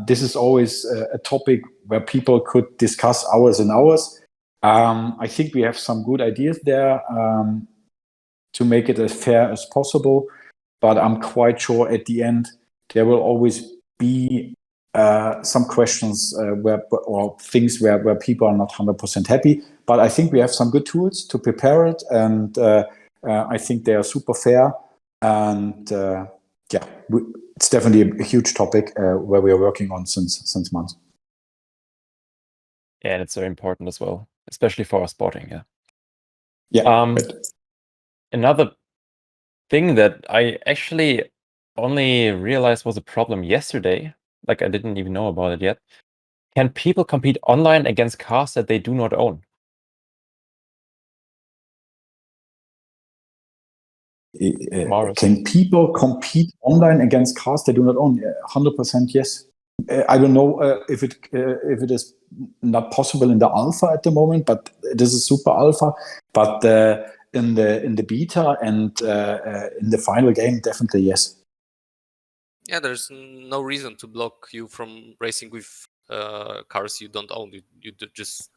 this is always a topic where people could discuss hours and hours. I think we have some good ideas there to make it as fair as possible, but I'm quite sure at the end there will always be some questions or things where people are not 100% happy. But I think we have some good tools to prepare it, and I think they are super fair. And yeah, it's definitely a huge topic where we are working on since months. Yeah, and it's very important as well, especially for our sporting. Yeah. Yeah. Another thing that I actually only realized was a problem yesterday, like I didn't even know about it yet. Can people compete online against cars that they do not own? Can people compete online against cars they do not own? 100% yes. I don't know if it is not possible in the alpha at the moment, but this is super alpha. But in the beta and in the final game, definitely yes. Yeah, there's no reason to block you from racing with cars you don't own. You just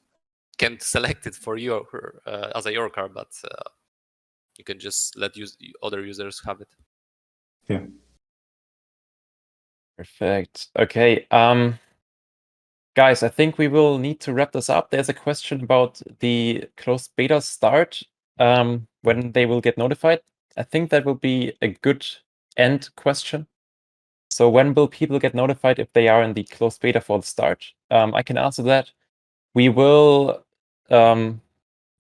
can't select it for you as a your car, but you can just let other users have it. Yeah. Perfect. Okay. Guys, I think we will need to wrap this up. There's a question about the closed beta start, when they will get notified. I think that will be a good end question. So when will people get notified if they are in the closed beta for the start? I can answer that. We will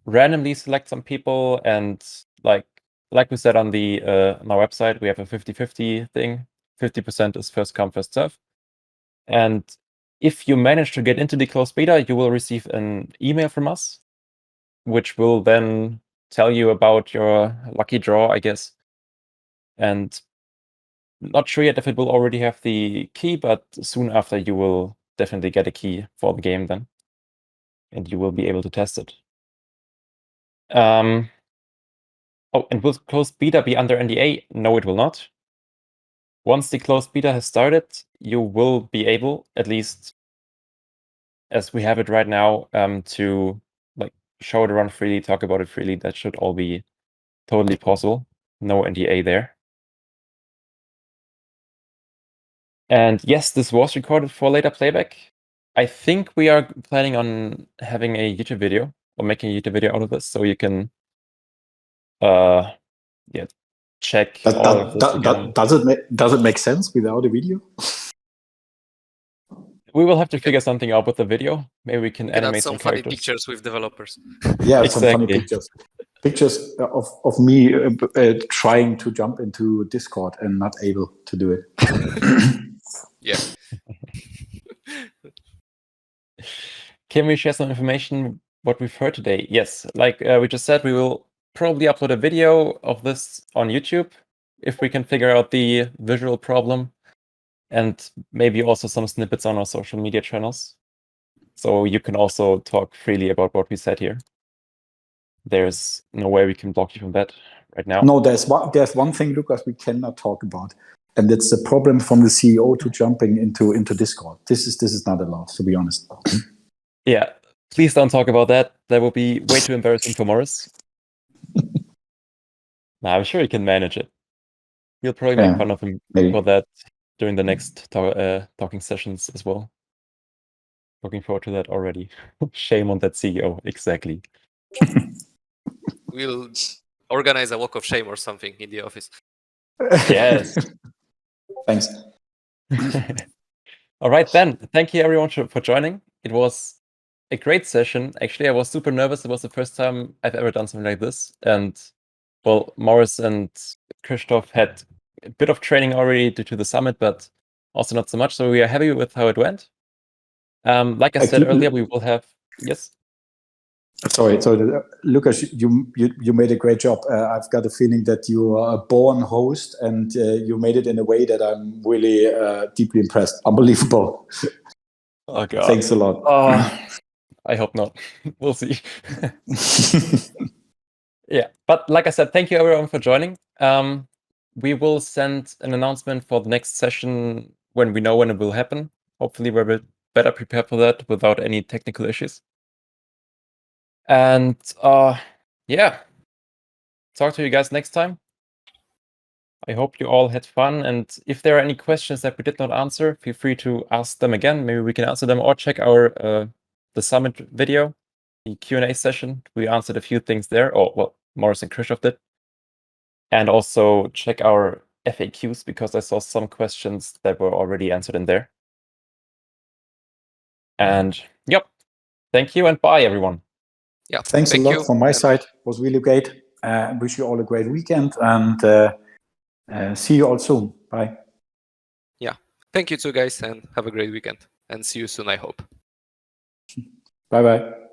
randomly select some people, and like we said on the on our website, we have a 50-50 thing. 50% is first come, first serve. And if you manage to get into the closed beta, you will receive an email from us, which will then tell you about your lucky draw, I guess. And not sure yet if it will already have the key, but soon after you will definitely get a key for the game then. And you will be able to test it. Oh, and will closed beta be under NDA? No, it will not. Once the closed beta has started, you will be able, at least as we have it right now, to like show it around freely, talk about it freely. That should all be totally possible. No NDA there. And yes, this was recorded for later playback. I think we are planning on having a YouTube video or making a YouTube video out of this, so you can yeah, check all of this again. Does it make sense without a video? We will have to figure something out with the video. Maybe we can animate some some funny characters. pictures with developers. Yeah, Exactly. some funny pictures. Pictures of me trying to jump into Discord and not able to do it. Yeah. Can we share some information what we've heard today? Yes, like we just said, we will probably upload a video of this on YouTube if we can figure out the visual problem, and maybe also some snippets on our social media channels. So you can also talk freely about what we said here. There's no way we can block you from that right now. No, there's one thing, Lucas, we cannot talk about, and it's the problem from the CEO to jumping into Discord. This is not allowed, to be honest. Yeah, please don't talk about that. That would be way too embarrassing for Morris. I'm sure he can manage it. We'll probably make fun of him for that during the next talking sessions as well. Looking forward to that already. Shame on that CEO, exactly. We'll organize a walk of shame or something in the office. Yes. Thanks. All right, then. Thank you everyone for joining. It was a great session. Actually, I was super nervous. It was the first time I've ever done something like this. And well, Morris and Christoph had a bit of training already due to the summit, but also not so much. So we are happy with how it went. Like I said earlier, we will have, yes? Sorry, Lucas, you made a great job. I've got a feeling that you are a born host, and you made it in a way that I'm really deeply impressed. Unbelievable. Oh God! Thanks a lot. I hope not. We'll see. Yeah, but like I said, thank you everyone for joining. We will send an announcement for the next session when we know when it will happen. Hopefully, we're better prepared for that without any technical issues. And yeah, talk to you guys next time. I hope you all had fun, and if there are any questions that we did not answer, feel free to ask them again. Maybe we can answer them, or check our the summit video, the Q&A session. We answered a few things there. Oh, well, Morris and Christoph did. And also check our FAQs because I saw some questions that were already answered in there. And yep, thank you and bye, everyone. Yeah, Thanks thank a lot you. from my side. It was really great. Wish you all a great weekend and see you all soon. Bye. Yeah, thank you too, guys, and have a great weekend. And see you soon, I hope. Bye-bye.